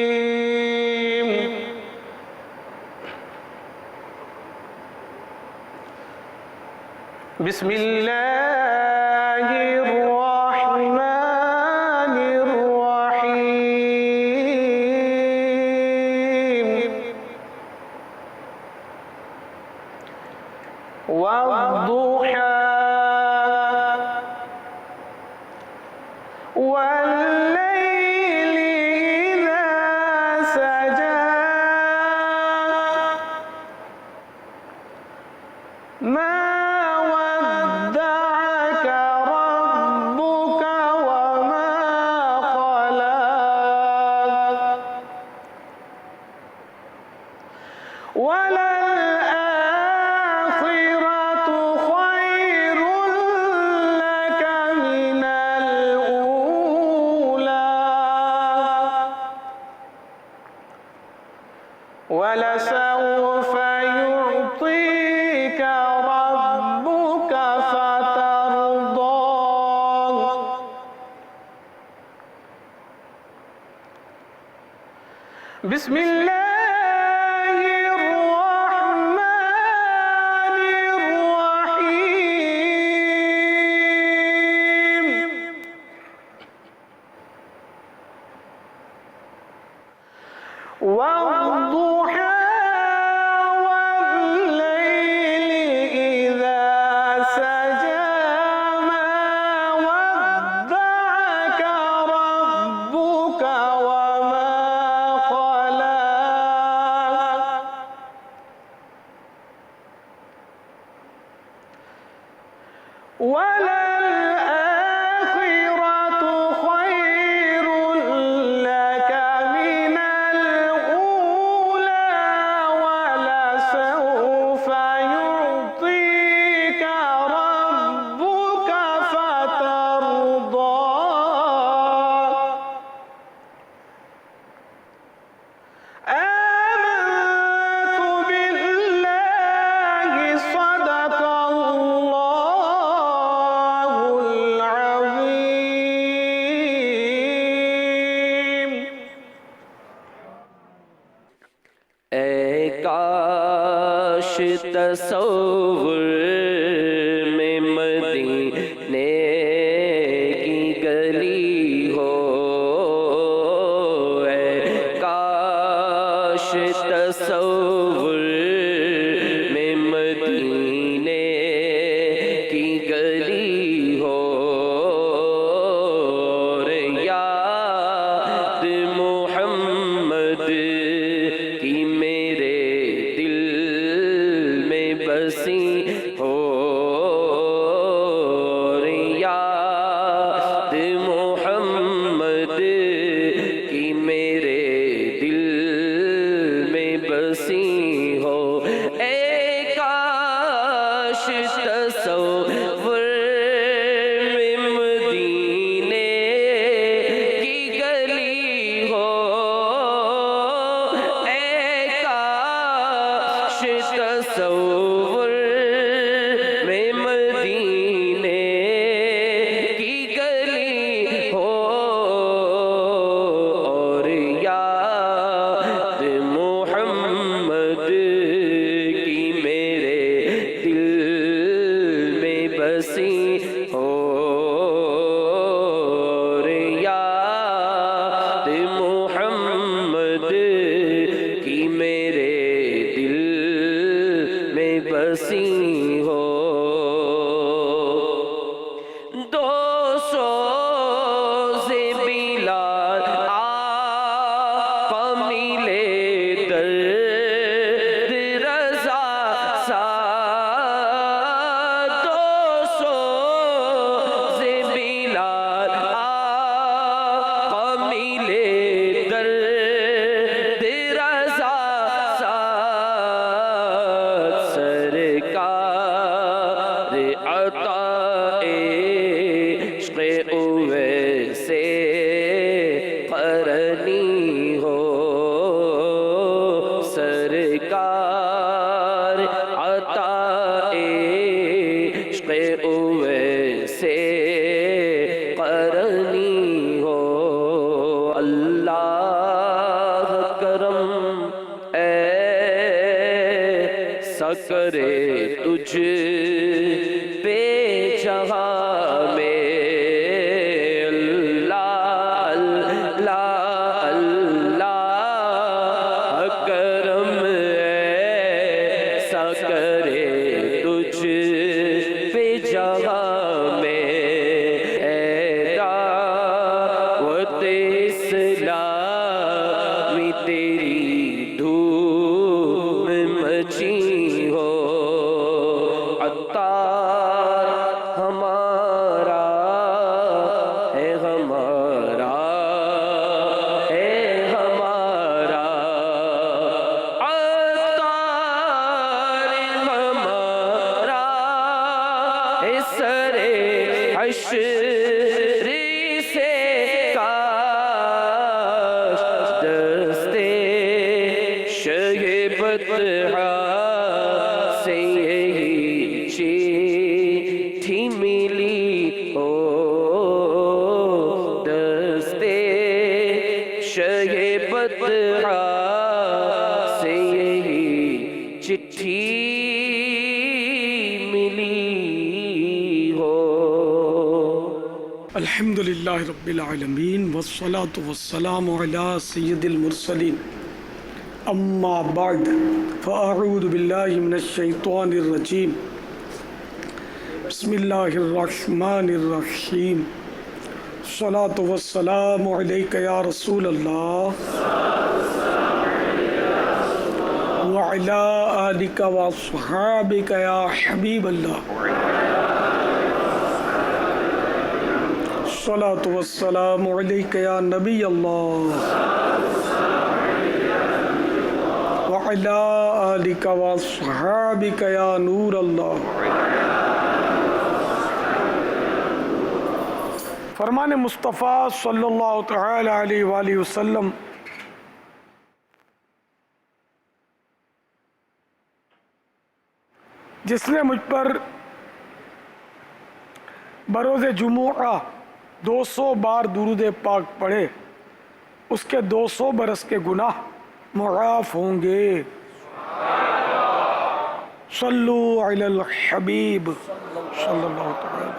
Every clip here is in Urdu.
الرجيم بسم الله الرحمن الرحيم والضحى والليل إذا سجى ما ودعك ربك وما قلى وللآخرة خير لك من الأولى ولسوف يعطيك ربك فترضى بسم الله الرحمن الرحيم والضحى والليل إذا سجى ما ودعك ربك وما قلى وللآخرة خير لك من الأولى ولسوف يعطيك ربك فترضى آمنت بالله صدق الله العظيم اے کاش تصور میں مدینے کی گلی ہو اے کاش تصور میں مدینے کی گلی ہو اور یاد محمد کی میرے دل میں بسی اللہ کرم ایسا کرے تجھ پہ جہاں میں اللہ اللہ اللہ کرم ایسا کرے تجھ پہ جہاں میں اے دعوت اسلامی تیری دھوم مچی ہو عطار ہمارا ہے ہمارا ہے ہمارا عطار ہمارا ہے سرے حشر سے کاش دستے شہ بطحا سے یہی چیٹھی ملی ہو دستے شہ بطحا سے یہی چٹھی ملی ہو الحمدللہ رب العالمین والصلاة والسلام علی سید المرسلین اما بعد فاعوذ باللہ من الشیطان الرجیم بسم اللہ الرحمن الرحیم الصلاة والسلام علیک یا رسول اللہ وعلی آلک واصحابک یا حبیب اللہ الصلاة والسلام علیک یا نبی اللہ وعلی آلک واصحابک یا نور اللہ. فرمان مصطفیٰ صلی اللہ تعالی علیہ وآلہ وسلم جس نے مجھ پر بروز جمعہ 200 بار درود پاک پڑھے اس کے 200 برس کے گناہ معاف ہوں گے. صلو علی الحبیب صلی اللہ تعالی.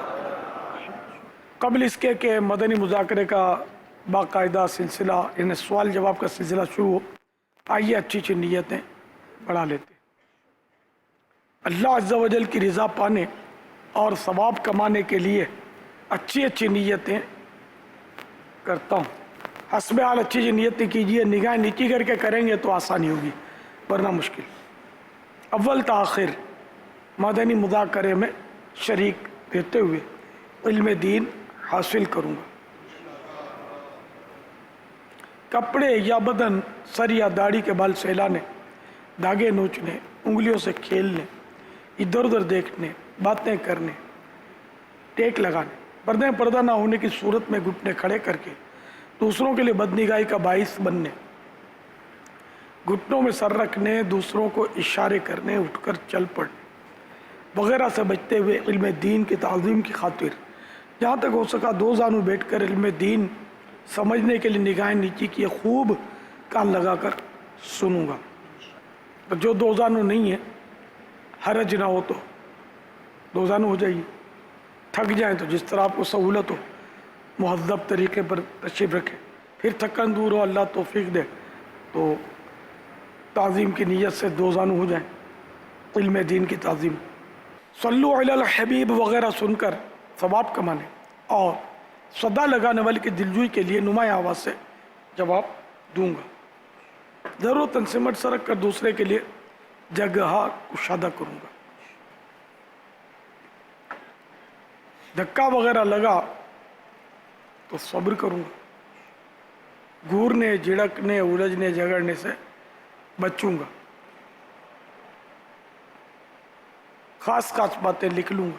قبل اس کے کہ مدنی مذاکرے کا باقاعدہ سلسلہ یعنی سوال جواب کا سلسلہ شروع ہو، آئیے اچھی اچھی نیتیں بڑھا لیتے. اللہ عز و جل کی رضا پانے اور ثواب کمانے کے لیے اچھی اچھی نیتیں کرتا ہوں. حسب حال اچھی اچھی نیتیں کیجئے، نگاہ نیچی کر کے کریں گے تو آسانی ہوگی ورنہ مشکل. اول تاخیر مدنی مذاکرے میں شریک رہتے ہوئے علم دین حاصل کروں گا. کپڑے یا بدن، سر یا داڑھی کے بال سہلانے، دھاگے نوچنے، انگلیوں سے کھیلنے، ادھر ادھر دیکھنے، باتیں کرنے، ٹیک لگانے، پردہ نہ ہونے کی صورت میں گھٹنے کھڑے کر کے دوسروں کے لیے بدنگاہی کا باعث بننے، گھٹنوں میں سر رکھنے، دوسروں کو اشارے کرنے، اٹھ کر چل پڑنے وغیرہ سے بچتے ہوئے علم دین کی تعظیم کی خاطر جہاں تک ہو سکا دو زانو بیٹھ کر علم دین سمجھنے کے لیے نگاہیں نیچی کیے خوب کان لگا کر سنوں گا. جو دو زانو نہیں ہے حرج نہ ہو تو دو زانو ہو جائیے. تھک جائیں تو جس طرح آپ کو سہولت ہو مہذب طریقے پر تشریف رکھیں. پھر تھکن دور ہو، اللہ توفیق دے تو تعظیم کی نیت سے دو زانو ہو جائیں. علم دین کی تعظیم، صلو علی الحبیب وغیرہ سن کر ثواب کمانے اور صدا لگانے والے کی دلجوئی کے لیے نمایاں آواز سے جواب دوں گا. ضرورتاً سمٹ سرک کر دوسرے کے لیے جگہ کشادہ کروں گا. دھکا وغیرہ لگا تو صبر کروں گا. گھورنے، جھڑکنے، الجھنے، جھگڑنے سے بچوں گا. خاص باتیں لکھ لوں گا.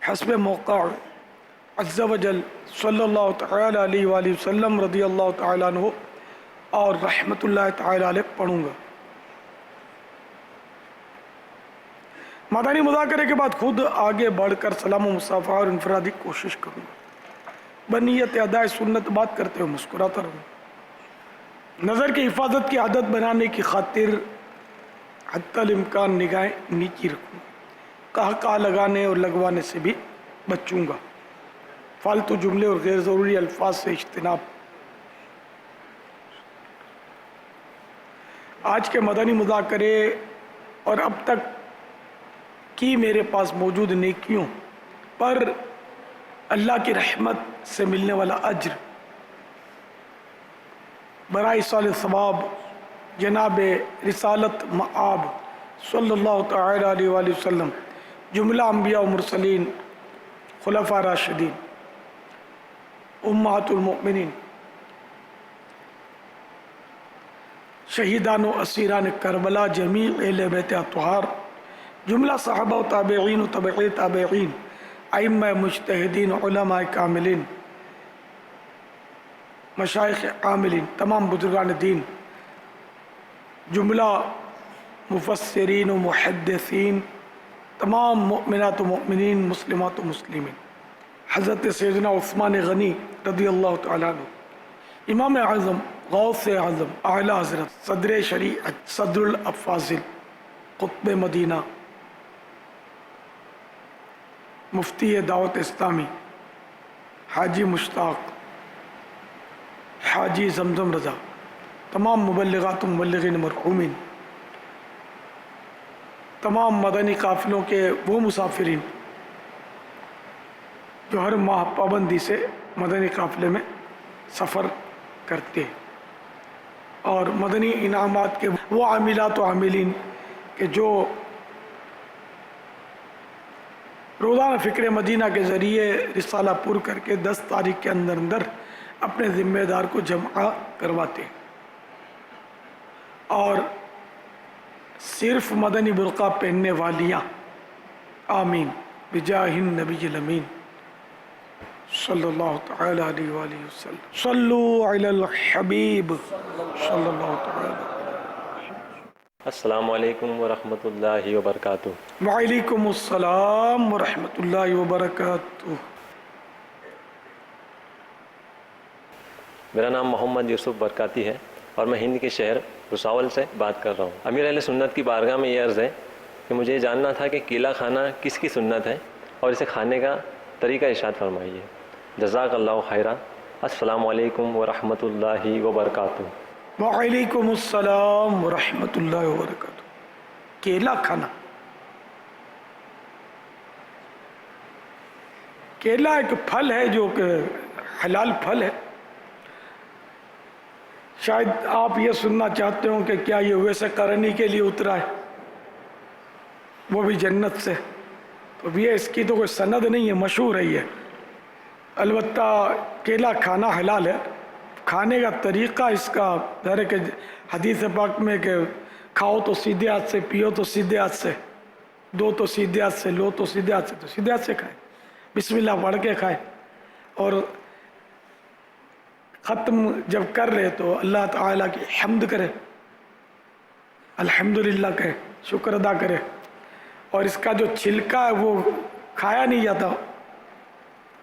حسب موقع عز و جل صلی اللہ تعالی علیہ وآلہ وسلم رضی اللہ تعالیٰ عنہ اور رحمت اللہ تعالی علیہ پڑھوں گا. مدنی مذاکرے کے بعد خود آگے بڑھ کر سلام و مصافحہ اور انفرادی کوشش کروں گا. بنیت ادائے سنت بات کرتے ہو مسکراتا رہوں. نظر کی حفاظت کی عادت بنانے کی خاطر حتی الامکان نگاہیں نیچی رکھوں. کہا لگانے اور لگوانے سے بھی بچوں گا. فالتو جملے اور غیر ضروری الفاظ سے اجتناب. آج کے مدنی مذاکرے اور اب تک کی میرے پاس موجود نیکیوں پر اللہ کی رحمت سے ملنے والا اجر برائے ایصال ثواب جناب رسالت مآب صلی اللہ تعالی علیہ وآلہ وسلم، جملہ انبیاء و مرسلین، خلفاء راشدین، امہات المؤمنین، شہیدان و اسیران کربلا، جمیع اہل بیت اطہار، جملہ صحابہ و تابعین و تبع تابعین، ائمہ مجتہدین، علماء کاملین، مشائخ عاملین، تمام بزرگان دین، جملہ مفسرین و محدثین، تمام مؤمنات و مؤمنین، مسلمات و مسلمین، حضرت سیدنا عثمان غنی رضی اللہ تعالیٰ عنہ، امام اعظم، غوث اعظم، اعلیٰ حضرت، صدر شریعت، صدر الافاضل، قطب مدینہ، مفتی دعوت اسلامی، حاجی مشتاق، حاجی زمزم رضا، تمام مبلغات و مبلغین مرحومین، تمام مدنی قافلوں کے وہ مسافرین جو ہر ماہ پابندی سے مدنی قافلے میں سفر کرتے ہیں، اور مدنی انعامات کے وہ عاملات و عاملین کہ جو روزانہ فکر مدینہ کے ذریعے رسالہ پر کر کے 10 تاریخ کے اندر اپنے ذمہ دار کو جمع کرواتے ہیں، اور صرف مدنی برقع پہننے والیاں، آمین بجاہ النبی الامین صلی اللہ تعالی علیہ وآلہ وسلم. صلو علی الحبیب صلی اللہ تعالی. السلام علیکم ورحمۃ اللہ وبرکاتہ. وعلیکم السلام ورحمۃ اللہ وبرکاتہ. میرا نام محمد یوسف برکاتی ہے اور میں ہند کے شہر رساول سے بات کر رہا ہوں. امیر اہل سنت کی بارگاہ میں یہ عرض ہے کہ مجھے یہ جاننا تھا کہ کیلا کھانا کس کی سنت ہے اور اسے کھانے کا طریقہ ارشاد فرمائیے. جزاک اللہ خیرہ. السلام علیکم ورحمۃ اللہ وبرکاتہ. وعلیکم السلام ورحمۃ اللہ وبرکاتہ. کیلا کھانا، کیلا ایک پھل ہے جو کہ حلال پھل ہے. شاید آپ یہ سننا چاہتے ہوں کہ کیا یہ ویسے کرنی کے لیے اترا ہے، وہ بھی جنت سے. تو یہ اس کی تو کوئی سند نہیں ہے، مشہور ہے یہ. البتہ کیلا کھانا حلال ہے. کھانے کا طریقہ اس کا ظاہر ہے کہ حدیث پاک میں کہ کھاؤ تو سیدھے ہاتھ سے، پیو تو سیدھے ہاتھ سے، دو تو سیدھے ہاتھ سے، لو تو سیدھے ہاتھ سے، تو سیدھے ہاتھ سے کھائیں، بسم اللہ پڑھ کے کھائیں، اور ختم جب کر رہے تو اللہ تعالیٰ کی حمد کرے، الحمدللہ کہے، شکر ادا کرے. اور اس کا جو چھلکا ہے وہ کھایا نہیں جاتا،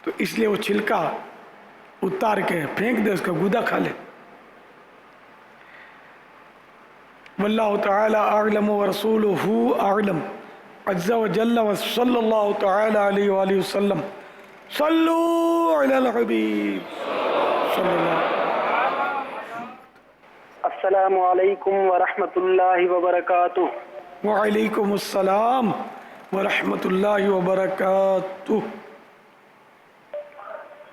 تو اس لیے وہ چھلکا اتار کے پھینک دے، اس کا گودا کھا لے. واللہ تعالی اعلم ورسولہ اعلم عز وجل وصلی اللہ تعالی علیہ وآلہ وسلم. صلو علی الحبیب صلی اللہ. السلام علیکم ورحمۃ اللہ وبرکاتہ. وعلیکم السلام ورحمۃ اللہ وبرکاتہ.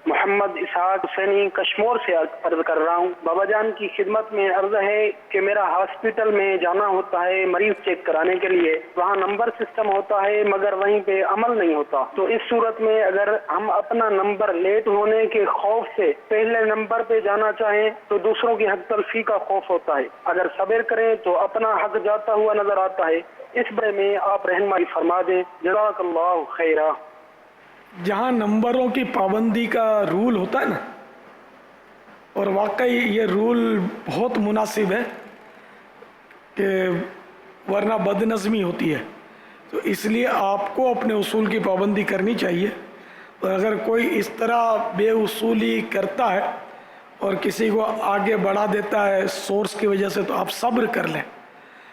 محمد اسحاق حسینی کشمور سے عرض کر رہا ہوں. بابا جان کی خدمت میں عرض ہے کہ میرا ہاسپٹل میں جانا ہوتا ہے مریض چیک کرانے کے لیے، وہاں نمبر سسٹم ہوتا ہے مگر وہیں پہ عمل نہیں ہوتا. تو اس صورت میں اگر ہم اپنا نمبر لیٹ ہونے کے خوف سے پہلے نمبر پہ جانا چاہیں تو دوسروں کی حق تلفی کا خوف ہوتا ہے. اگر صبر کریں تو اپنا حق جاتا ہوا نظر آتا ہے. اس بارے میں آپ رہنمائی فرما دیں. جزاک اللہ خیرہ. جہاں نمبروں کی پابندی کا رول ہوتا ہے نا، اور واقعی یہ رول بہت مناسب ہے کہ ورنہ بد نظمی ہوتی ہے، تو اس لیے آپ کو اپنے اصول کی پابندی کرنی چاہیے. اور اگر کوئی اس طرح بے اصولی کرتا ہے اور کسی کو آگے بڑھا دیتا ہے سورس کی وجہ سے، تو آپ صبر کر لیں.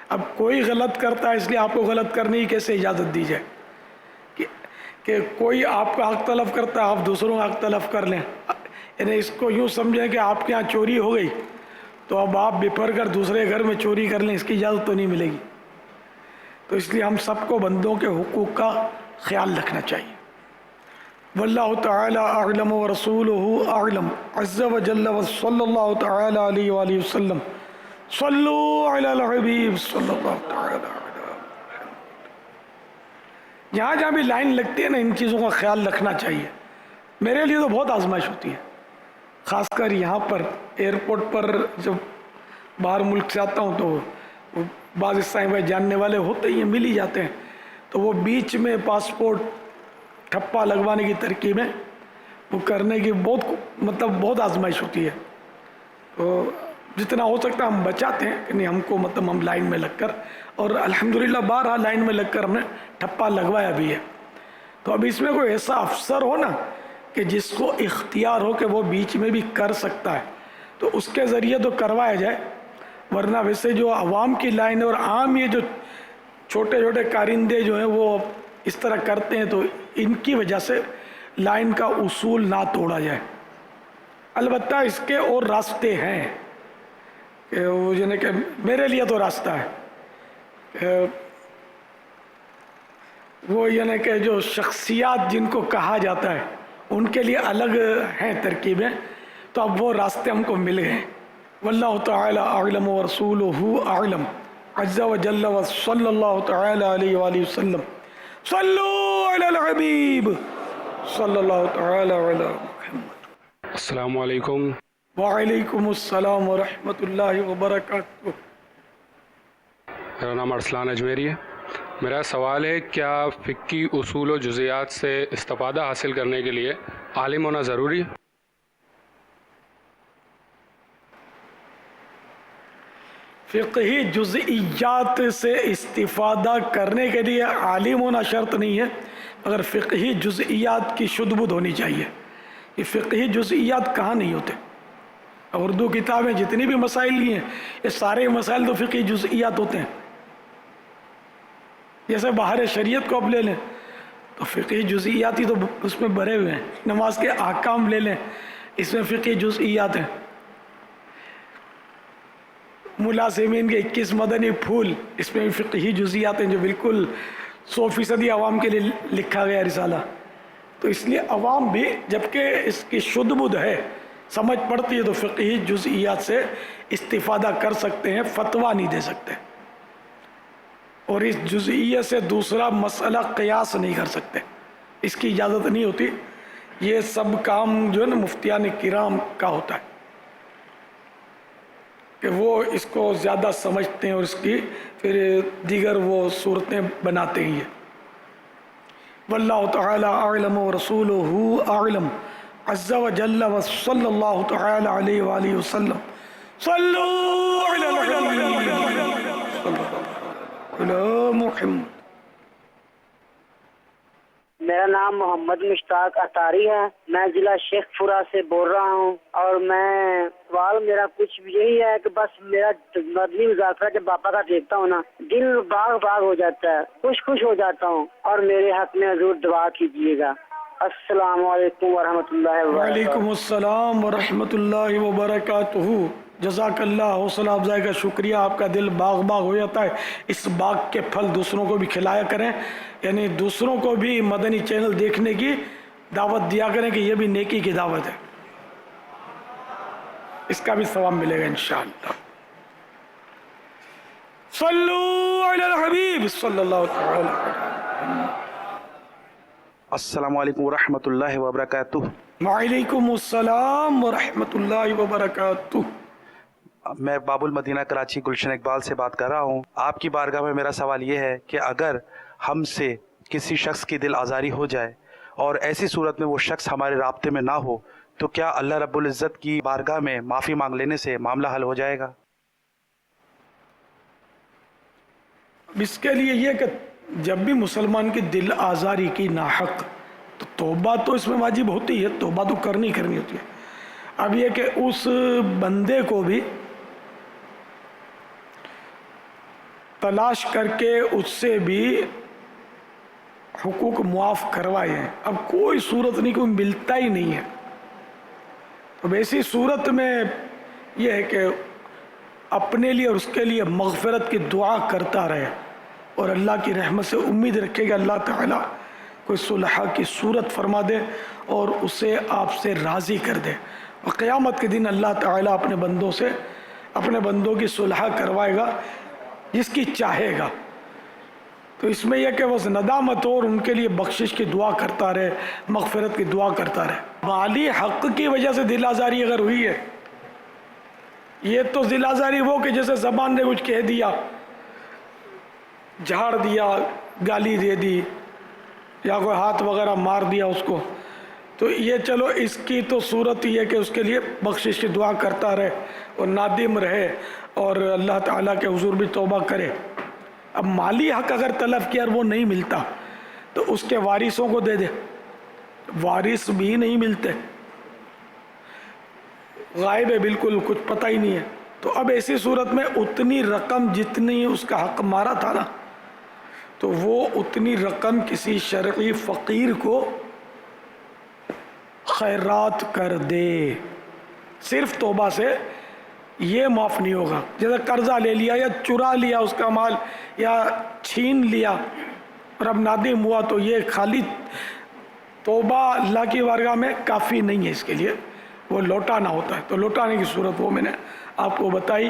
اب کوئی غلط کرتا ہے اس لیے آپ کو غلط کرنے کی کیسے اجازت دی جائے کہ کوئی آپ کا حق تلف کرتا ہے آپ دوسروں کا حق تلف کر لیں. یعنی اس کو یوں سمجھیں کہ آپ کے یہاں چوری ہو گئی تو اب آپ بپھر کر دوسرے گھر میں چوری کر لیں، اس کی اجازت تو نہیں ملے گی. تو اس لیے ہم سب کو بندوں کے حقوق کا خیال رکھنا چاہیے. واللہ تعالی اعلم ورسولہ اعلم عز وجل وصلی اللہ تعالی علیہ وآلہ وسلم. صلو علی الحبیب صلی اللہ تعالی علیہ. جہاں جہاں بھی لائن لگتی ہے نا، ان چیزوں کا خیال رکھنا چاہیے. میرے لیے تو بہت آزمائش ہوتی ہے، خاص کر یہاں پر ایئرپورٹ پر جب باہر ملک سے آتا ہوں تو بعض عیسائی بھائی جاننے والے ہوتے ہی ہیں، مل ہی جاتے ہیں، تو وہ بیچ میں پاسپورٹ ٹھپا لگوانے کی ترکیبیں وہ کرنے کی بہت آزمائش ہوتی ہے. تو جتنا ہو سکتا ہے ہم بچاتے ہیں کہ نہیں، ہم کو ہم لائن میں لگ کر، اور الحمدللہ بارہا لائن میں لگ کر ہم نے ٹھپا لگوایا بھی ہے. تو اب اس میں کوئی ایسا افسر ہو نا کہ جس کو اختیار ہو کہ وہ بیچ میں بھی کر سکتا ہے تو اس کے ذریعے تو کروایا جائے، ورنہ ویسے جو عوام کی لائن ہے اور عام یہ جو چھوٹے چھوٹے کارندے جو ہیں وہ اس طرح کرتے ہیں، تو ان کی وجہ سے لائن کا اصول نہ توڑا جائے. البتہ اس کے اور راستے ہیں کہ وہ یعنی کہ میرے لیے تو راستہ ہے کہ وہ یعنی کہ جو شخصیات جن کو کہا جاتا ہے ان کے لیے الگ ہیں ترکیبیں، تو اب وہ راستے ہم کو مل گئے. واللہ تعالی اعلم ورسولہ اعلم عز وجل وصلی اللہ تعالی علیہ وآلہ وسلم. صلو علی الحبیب صلی اللہ تعالی علی محمد. السلام علیکم. وعلیکم السلام ورحمۃ اللہ وبرکاتہ. میرا نام ارسلان اجمیری ہے. میرا سوال ہے، کیا فقہی اصول و جزیات سے استفادہ حاصل کرنے کے لیے عالم ہونا ضروری ہے؟ فقہی جزئیات سے استفادہ کرنے کے لیے عالم ہونا شرط نہیں ہے، مگر فقہی جزئیات کی شد بدھ ہونی چاہیے. یہ فقہی جزئیات کہاں نہیں ہوتے؟ اردو کتابیں جتنی بھی مسائل لی ہیں یہ سارے مسائل تو فقہی جزئیات ہوتے ہیں. جیسے باہر شریعت کو اب لے لیں تو فقہی جزئیات ہی تو اس میں بھرے ہوئے ہیں. نماز کے احکام لے لیں، اس میں فقہی جزئیات ہیں. ملازمین کے 21 مدنی پھول، اس میں بھی فقہی جزئیات ہیں جو بالکل 100% عوام کے لیے لکھا گیا رسالہ. تو اس لیے عوام بھی جبکہ اس کی شد بدھ ہے، سمجھ پڑتی ہے، تو فقہی جزئیات سے استفادہ کر سکتے ہیں، فتویٰ نہیں دے سکتے. اور اس جزئیت سے دوسرا مسئلہ قیاس نہیں کر سکتے، اس کی اجازت نہیں ہوتی. یہ سب کام جو ہے نا مفتیان کرام کا ہوتا ہے کہ وہ اس کو زیادہ سمجھتے ہیں اور اس کی پھر دیگر وہ صورتیں بناتے ہی ہیں. واللہ تعالی اعلم ورسولہ اعلم عز وجل وصلی اللہ تعالی علیہ وآلہ وسلم. صلو علی الحبیب علی محمد. میرا نام محمد مشتاق اطاری ہے. میں ضلع شیخ پورہ سے بول رہا ہوں، اور سوال میرا کچھ یہی ہے کہ بس میرا مدنی مذاکرہ جب باپا کا دیکھتا ہوں نا، دل باغ باغ ہو جاتا ہے، خوش ہو جاتا ہوں، اور میرے حق میں حضور دعا کیجیے گا. السلام علیکم ورحمۃ اللہ وبرکاتہ. وعلیکم السلام ورحمۃ اللہ وبرکاتہ. جزاک اللہ. حوصلہ افزائی کا شکریہ. آپ کا دل باغ باغ ہو جاتا ہے. اس باغ کے پھل دوسروں کو بھی کھلایا کریں، یعنی دوسروں کو بھی مدنی چینل دیکھنے کی دعوت دیا کریں کہ یہ بھی نیکی کی دعوت ہے، اس کا بھی ثواب ملے گا انشاءاللہ. صلو علی الحبیب صلی اللہ تعالی علیہ. السلام علیکم ورحمۃ اللہ وبرکاتہ. وعلیکم السلام ورحمۃ اللہ وبرکاتہ. میں باب المدینہ کراچی گلشن اقبال سے بات کر رہا ہوں. آپ کی بارگاہ میں میرا سوال یہ ہے کہ اگر ہم سے کسی شخص کی دل آزاری ہو جائے اور ایسی صورت میں وہ شخص ہمارے رابطے میں نہ ہو تو کیا اللہ رب العزت کی بارگاہ میں معافی مانگ لینے سے معاملہ حل ہو جائے گا؟ اس کے لیے یہ کہ جب بھی مسلمان کی دل آزاری کی ناحق تو توبہ تو اس میں واجب ہوتی ہے، توبہ تو کرنی ہوتی ہے. اب یہ کہ اس بندے کو بھی تلاش کر کے اس سے بھی حقوق معاف کروائے ہیں. اب کوئی صورت نہیں، کوئی ملتا ہی نہیں ہے. اب ایسی صورت میں یہ ہے کہ اپنے لیے اور اس کے لیے مغفرت کی دعا کرتا رہے اور اللہ کی رحمت سے امید رکھے گا اللہ تعالیٰ کوئی صلح کی صورت فرما دے اور اسے آپ سے راضی کر دے. اور قیامت کے دن اللہ تعالیٰ اپنے بندوں کی صلح کروائے گا جس کی چاہے گا. تو اس میں یہ کہ وہ ندامت ہو اور ان کے لیے بخشش کی دعا کرتا رہے، مغفرت کی دعا کرتا رہے. مالی حق کی وجہ سے دل آزاری اگر ہوئی ہے، یہ تو دل آزاری وہ کہ جیسے زبان نے کچھ کہہ دیا، جھاڑ دیا، گالی دے دی یا کوئی ہاتھ وغیرہ مار دیا اس کو، تو یہ چلو اس کی تو صورت یہ ہے کہ اس کے لیے بخشش کی دعا کرتا رہے اور نادم رہے اور اللہ تعالیٰ کے حضور بھی توبہ کرے. اب مالی حق اگر طلب کیا اور وہ نہیں ملتا تو اس کے وارثوں کو دے دے. وارث بھی نہیں ملتے، غائب ہے، بالکل کچھ پتہ ہی نہیں ہے. تو اب ایسی صورت میں اتنی رقم جتنی اس کا حق مارا تھا نا، تو وہ اتنی رقم کسی شرعی فقیر کو خیرات کر دے. صرف توبہ سے یہ معاف نہیں ہوگا. جیسے قرضہ لے لیا یا چرا لیا اس کا مال یا چھین لیا اور اب نادم ہوا، تو یہ خالی توبہ اللہ کی بارگاہ میں کافی نہیں ہے، اس کے لیے وہ لوٹانا ہوتا ہے. تو لوٹانے کی صورت وہ میں نے آپ کو بتائی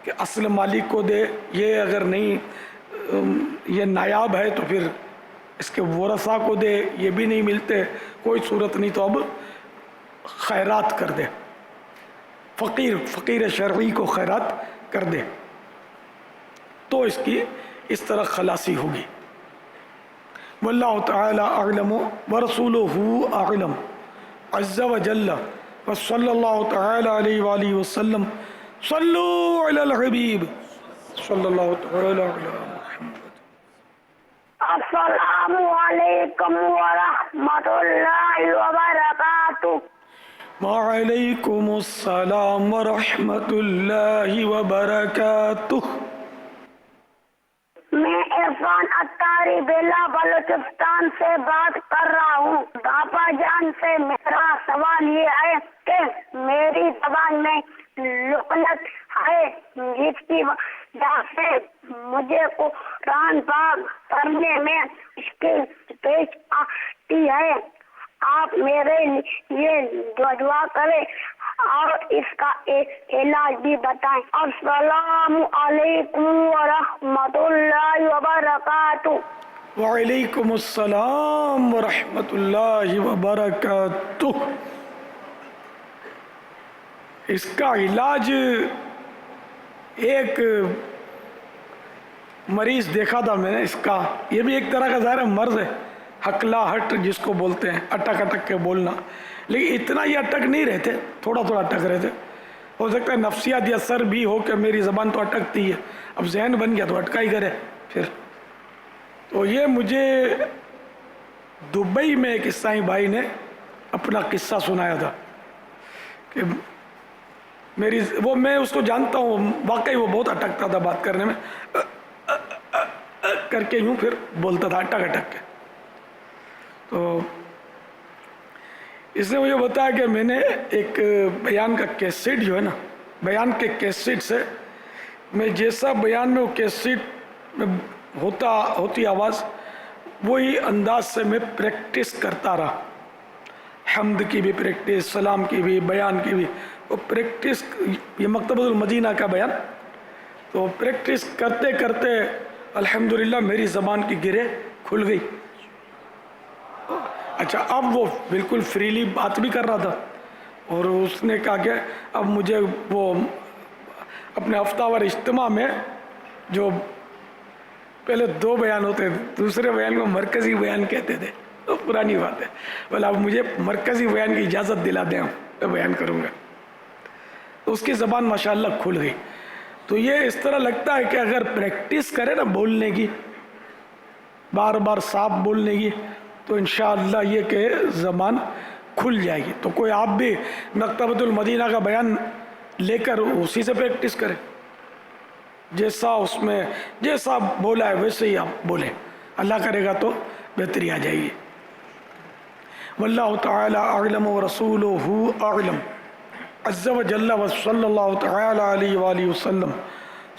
کہ اصل مالک کو دے. یہ اگر نہیں، یہ نایاب ہے تو پھر اس کے ورثاء کو دے، یہ بھی نہیں ملتے، کوئی صورت نہیں، تو اب خیرات کر دے. فقیر شرعی کو خیرات کر دے تو اس کی اس طرح خلاصی ہوگی. واللہ تعالی اعلم ورسولہ اعلم عز وجل وصلی اللہ تعالی علیہ وآلہ وسلم. صلو علی الحبیب صلی اللہ تعالی علی محمد. السلام علیکم ورحمۃ اللہ وبرکاتہ. وعلیکم السلام ورحمۃ اللہ وبرکاتہ. میں عرفان اتاری بیلا بلوچستان سے بات کر رہا ہوں. باپا جان سے میرا سوال یہ ہے کہ میری زبان میں لقنت ہے جس کی وجہ سے مجھے قرآن پاک پڑھنے میں مشکل پیش آتی ہے. آپ میرے لیے دعا کریں اور اس کا علاج بھی بتائیں. السلام علیکم ورحمۃ اللہ وبرکاتہ. وعلیکم السلام ورحمۃ اللہ وبرکاتہ. اس کا علاج ایک مریض دیکھا تھا میں نے، اس کا یہ بھی ایک طرح کا ظاہر مرض ہے، ہکلاہٹ جس کو بولتے ہیں، اٹک اٹک کے بولنا. لیکن اتنا یہ اٹک نہیں رہتے، تھوڑا تھوڑا اٹک رہتے. ہو سکتا ہے نفسیاتی اثر بھی ہو کہ میری زبان تو اٹکتی ہے، اب ذہن بن گیا تو اٹکا ہی کرے پھر. تو یہ مجھے دبئی میں ایک عیسائی بھائی نے اپنا قصہ سنایا تھا کہ میں اس کو جانتا ہوں، واقعی وہ بہت اٹکتا تھا بات کرنے میں، کر کے یوں پھر بولتا تھا اٹک اٹک کے. تو اس نے مجھے بتایا کہ میں نے ایک بیان کا کیسٹ جو ہے نا، بیان کے کیسٹ سے میں جیسا بیان میں وہ کیسٹ میں ہوتی آواز وہی انداز سے میں پریکٹس کرتا رہا. حمد کی بھی پریکٹس، سلام کی بھی، بیان کی بھی. وہ پریکٹس، یہ مکتبۃ المدینہ کا بیان، تو پریکٹس کرتے کرتے الحمدللہ میری زبان کی گرہ کھل گئی. اچھا، اب وہ بالکل فریلی بات بھی کر رہا تھا اور اس نے کہا کہ اب مجھے وہ اپنے ہفتہ وار اجتماع میں جو پہلے 2 بیان ہوتے، دوسرے بیان کو مرکزی بیان کہتے تھے، تو پرانی بات ہے، بولا اب مجھے مرکزی بیان کی اجازت دلا دیں، میں بیان کروں گا. تو اس کی زبان ماشاءاللہ کھل گئی. تو یہ اس طرح لگتا ہے کہ اگر پریکٹس کرے نا بولنے کی، بار بار صاف بولنے کی، تو انشاءاللہ یہ کہ زبان کھل جائے گی. تو کوئی آپ بھی مکتبۃ المدینہ کا بیان لے کر اسی سے پریکٹس کریں، جیسا اس میں جیسا بولا ہے ویسے ہی آپ بولیں، اللہ کرے گا تو بہتری آ جائے گی. واللہ تعالی اعلم ورسولہ اعلم عز وجل وصلی اللہ تعالی علیہ وآلہ وسلم.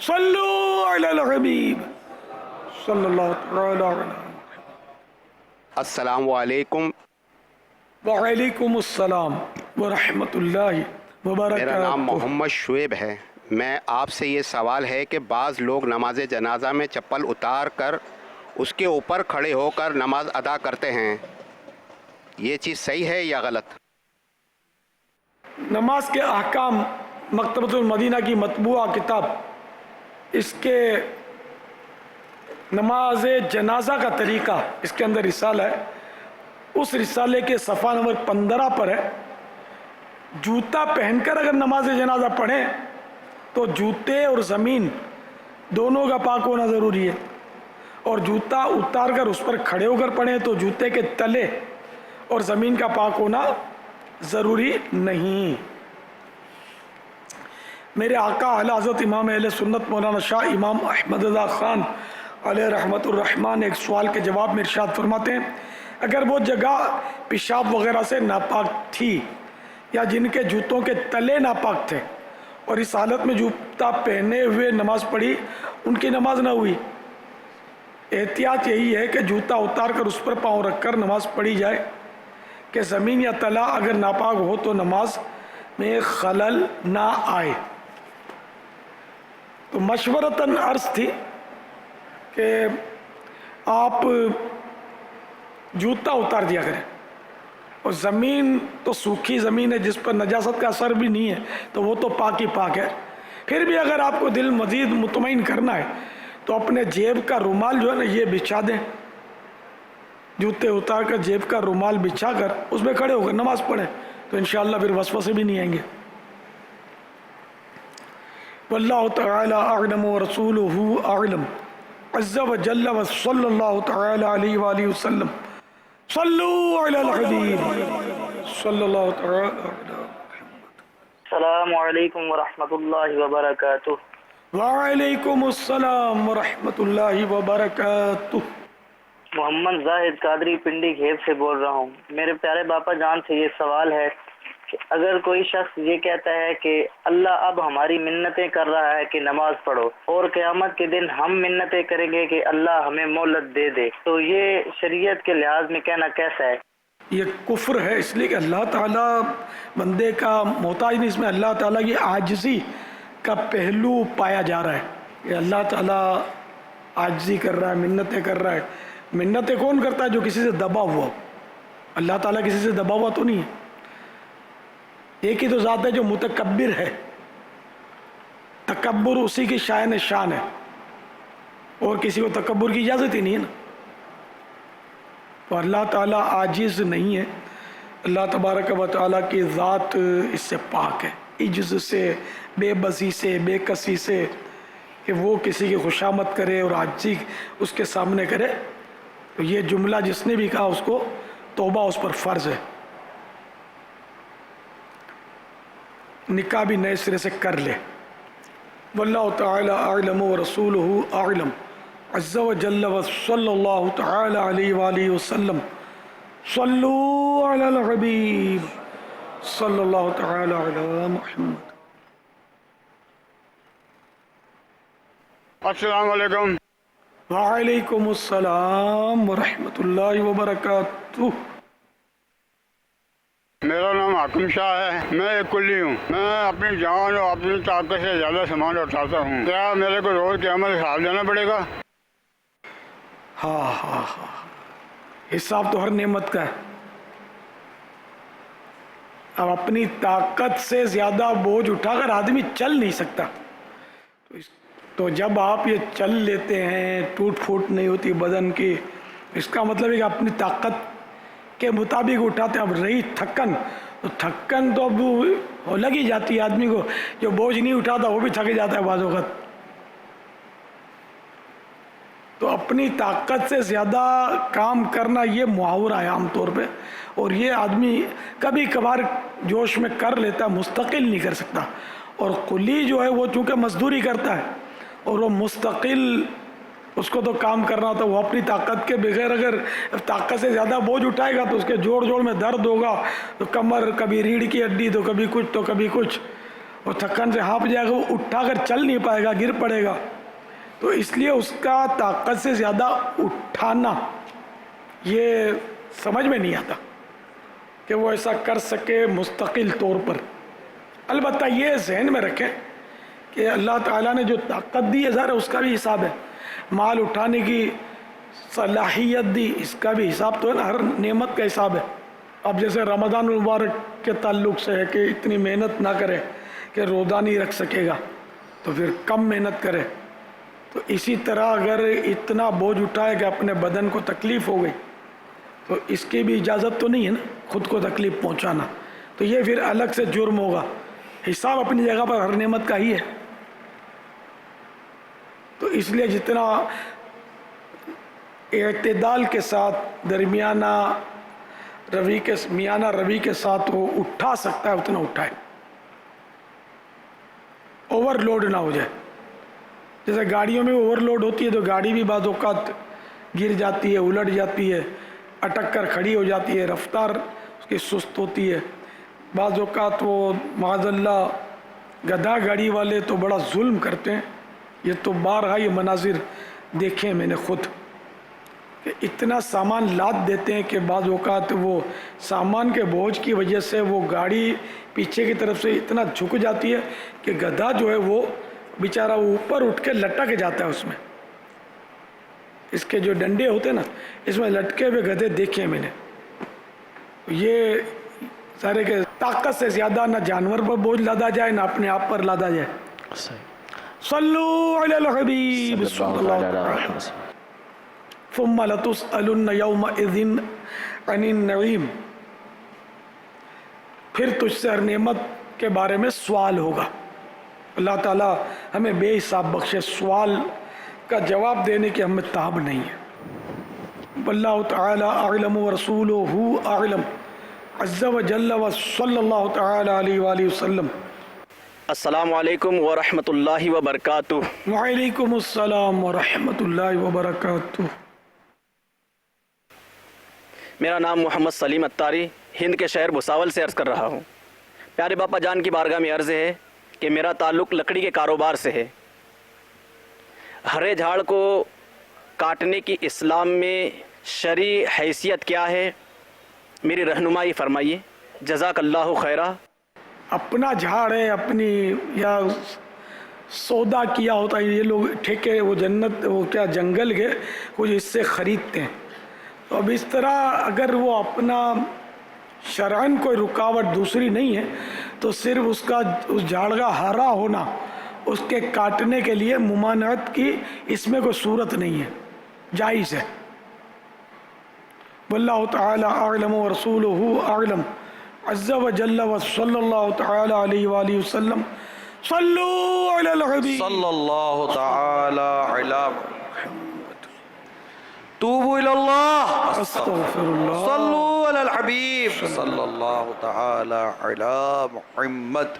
صلو علی الحبیب صلی اللہ تعالی علیہ. السلام علیکم. وعلیکم السلام ورحمۃ اللہ وبرکاتہ. میرا نام محمد شعیب ہے. میں آپ سے یہ سوال ہے کہ بعض لوگ نماز جنازہ میں چپل اتار کر اس کے اوپر کھڑے ہو کر نماز ادا کرتے ہیں، یہ چیز صحیح ہے یا غلط؟ نماز کے احکام مکتبۃ المدینہ کی مطبوعہ کتاب، اس کے نماز جنازہ کا طریقہ اس کے اندر رسالہ ہے. اس رسالے کے صفحہ نمبر 15 پر ہے، جوتا پہن کر اگر نماز جنازہ پڑھیں تو جوتے اور زمین دونوں کا پاک ہونا ضروری ہے، اور جوتا اتار کر اس پر کھڑے ہو کر پڑھیں تو جوتے کے تلے اور زمین کا پاک ہونا ضروری نہیں. میرے آقا اعلی حضرت امام اہل سنت مولانا شاہ امام احمد رضا خان علیہ رحمت الرحمن ایک سوال کے جواب میں ارشاد فرماتے ہیں، اگر وہ جگہ پیشاب وغیرہ سے ناپاک تھی یا جن کے جوتوں کے تلے ناپاک تھے اور اس حالت میں جوتا پہنے ہوئے نماز پڑھی، ان کی نماز نہ ہوئی. احتیاط یہی ہے کہ جوتا اتار کر اس پر پاؤں رکھ کر نماز پڑھی جائے کہ زمین یا تلا اگر ناپاک ہو تو نماز میں خلل نہ آئے. تو مشورتاً عرض تھی کہ آپ جوتا اتار دیا کریں، اور زمین تو سوکھی زمین ہے جس پر نجاست کا اثر بھی نہیں ہے تو وہ تو پاک ہی پاک ہے. پھر بھی اگر آپ کو دل مزید مطمئن کرنا ہے تو اپنے جیب کا رومال جو ہے نا یہ بچھا دیں، جوتے اتار کر جیب کا رومال بچھا کر اس میں کھڑے ہو کر نماز پڑھیں تو انشاءاللہ پھر وسوسے بھی نہیں آئیں گے. واللہ تعالی اعلم ورسولہ اعلم عز وجل وصلی اللہ تعالی علیہ وآلہ وسلم. صلو علی الحبیب صلی اللہ تعالی علیہ. السلام علیکم ورحمۃ اللہ وبرکاتہ. وعلیکم السلام ورحمۃ اللہ وبرکاتہ. محمد زاہد قادری پنڈی گھیب سے بول رہا ہوں. میرے پیارے باپا جان سے یہ سوال ہے کہ اگر کوئی شخص یہ کہتا ہے کہ اللہ اب ہماری منتیں کر رہا ہے کہ نماز پڑھو، اور قیامت کے دن ہم منتیں کریں گے کہ اللہ ہمیں مہلت دے دے، تو یہ شریعت کے لحاظ میں کہنا کیسا ہے؟ یہ کفر ہے، اس لیے کہ اللہ تعالیٰ بندے کا محتاج نہیں، اس میں اللہ تعالیٰ کی عاجزی کا پہلو پایا جا رہا ہے کہ اللہ تعالیٰ عاجزی کر رہا ہے، منتیں کر رہا ہے. منتیں کون کرتا ہے؟ جو کسی سے دبا ہوا ہو. اللہ تعالیٰ کسی سے دبا ہوا تو نہیں ہے. ایک ہی تو ذات ہے جو متکبر ہے، تکبر اسی کی شائن شان ہے، اور کسی کو تکبر کی اجازت ہی نہیں ہے نا. تو اللہ تعالیٰ عاجز نہیں ہے. اللہ تبارک و تعالیٰ کی ذات اس سے پاک ہے، عجز سے، بے بسی سے، بے کسی سے، کہ وہ کسی کی خوشامد کرے اور عاجزی اس کے سامنے کرے. تو یہ جملہ جس نے بھی کہا اس کو توبہ اس پر فرض ہے. نکاح بھی نئے سرے سے کر لے. واللہ تعالی اعلم ورسولہ اعلم عز وجل وصلی اللہ تعالی علیہ وآلہ وسلم. صلو علی الحبیب صلی اللہ تعالی علی محمد. السلام علیکم. وعلیکم السلام ورحمۃ اللہ وبرکاتہ. میرا نام حاکم شاہ ہے. میں ایک کلی ہوں. میں اپنی جان اور اپنی طاقت سے زیادہ سامان اٹھاتا ہوں. کیا میرے کو روز کے عمل حساب دینا پڑے گا؟ ہاں حساب تو ہر نعمت کا ہے. اب اپنی طاقت سے زیادہ بوجھ اٹھا کر آدمی چل نہیں سکتا. تو جب آپ یہ چل لیتے ہیں، ٹوٹ پھوٹ نہیں ہوتی بدن کی، اس کا مطلب ہے کہ اپنی طاقت کے مطابق اٹھاتے. اب رہی تھکن، تو تھکن تو اب لگ ہی جاتی ہے آدمی کو. جو بوجھ نہیں اٹھاتا وہ بھی تھک جاتا ہے بعض وقت. تو اپنی طاقت سے زیادہ کام کرنا یہ محاورہ ہے عام طور پہ، اور یہ آدمی کبھی کبھار جوش میں کر لیتا ہے، مستقل نہیں کر سکتا. اور قلی جو ہے وہ چونکہ مزدوری کرتا ہے اور وہ مستقل اس کو تو کام کرنا ہوتا ہے، وہ اپنی طاقت کے بغیر اگر طاقت سے زیادہ بوجھ اٹھائے گا تو اس کے جوڑ میں درد ہوگا، تو کمر کبھی ریڑھ کی ہڈی تو کبھی کچھ تو کبھی کچھ، اور تھکن سے ہانپ جائے گا، وہ اٹھا کر چل نہیں پائے گا، گر پڑے گا. تو اس لیے اس کا طاقت سے زیادہ اٹھانا یہ سمجھ میں نہیں آتا کہ وہ ایسا کر سکے مستقل طور پر. البتہ یہ ذہن میں رکھیں کہ اللہ تعالیٰ نے جو طاقت دی ہے ظاہر اس کا بھی حساب ہے، مال اٹھانے کی صلاحیت دی اس کا بھی حساب تو ہے نا، ہر نعمت کا حساب ہے. اب جیسے رمضان المبارک کے تعلق سے ہے کہ اتنی محنت نہ کرے کہ روزہ نہیں رکھ سکے گا تو پھر کم محنت کرے. تو اسی طرح اگر اتنا بوجھ اٹھائے کہ اپنے بدن کو تکلیف ہو گئی تو اس کی بھی اجازت تو نہیں ہے نا خود کو تکلیف پہنچانا، تو یہ پھر الگ سے جرم ہوگا. حساب اپنی جگہ پر ہر نعمت کا ہی ہے. تو اس لیے جتنا اعتدال کے ساتھ درمیانہ روی کے ساتھ وہ اٹھا سکتا ہے اتنا اٹھائے، اوور لوڈ نہ ہو جائے. جیسے گاڑیوں میں اوور لوڈ ہوتی ہے تو گاڑی بھی بعض اوقات گر جاتی ہے، الٹ جاتی ہے، اٹک کر کھڑی ہو جاتی ہے، رفتار اس کی سست ہوتی ہے. بعض اوقات وہ معاذ اللہ گدھا گاڑی والے تو بڑا ظلم کرتے ہیں. یہ تو بارہا یہ مناظر دیکھے میں نے خود کہ اتنا سامان لاد دیتے ہیں کہ بعض اوقات وہ سامان کے بوجھ کی وجہ سے وہ گاڑی پیچھے کی طرف سے اتنا جھک جاتی ہے کہ گدھا جو ہے وہ بیچارہ وہ اوپر اٹھ کے لٹک جاتا ہے. اس میں اس کے جو ڈنڈے ہوتے ہیں نا اس میں لٹکے ہوئے گدھے دیکھے میں نے. یہ سارے کے طاقت سے زیادہ نہ جانور پر بوجھ لادا جائے نہ اپنے آپ پر لادا جائے. صلو علی الحبیب صلی اللہ علیہ وسلم. ثم لتسألن یومئذ عن النعیم، پھر تجھ سے ہر نعمت کے بارے میں سوال ہوگا. اللہ تعالیٰ ہمیں بے حساب بخشے، سوال کا جواب دینے کی ہمیں تاب نہیں ہے. واللہ تعالی اعلم ورسولہ اعلم عز وجل وصلی اللہ تعالی علیہ وآلہ وسلم. السلام علیکم ورحمۃ اللہ وبرکاتہ. وعلیکم السلام ورحمۃ اللہ وبرکاتہ. میرا نام محمد سلیم اتاری ہند کے شہر بھساول سے عرض کر رہا ہوں. پیارے باپا جان کی بارگاہ میں عرض ہے کہ میرا تعلق لکڑی کے کاروبار سے ہے. ہرے جھاڑ کو کاٹنے کی اسلام میں شرعی حیثیت کیا ہے، میری رہنمائی فرمائیے. جزاک اللہ خیرہ. اپنا جھاڑ ہے، اپنی یا سودا کیا ہوتا ہے، یہ لوگ ٹھیکے وہ جنت وہ کیا جنگل کے کچھ اس سے خریدتے ہیں. تو اب اس طرح اگر وہ اپنا شرعن کوئی رکاوٹ دوسری نہیں ہے تو صرف اس کا اس جھاڑ کا ہرا ہونا اس کے کاٹنے کے لیے ممانعت کی اس میں کوئی صورت نہیں ہے، جائز ہے. واللہ تعالی اعلم ورسولہ اعلم عز وجل وصلی اللہ تعالی علیہ وآلہ وسلم. صلو علی الحبیب صلی اللہ تعالی علی توبوا الی اللہ استغفر اللہ. صلو علی الحبیب صلی اللہ تعالی علی محمد.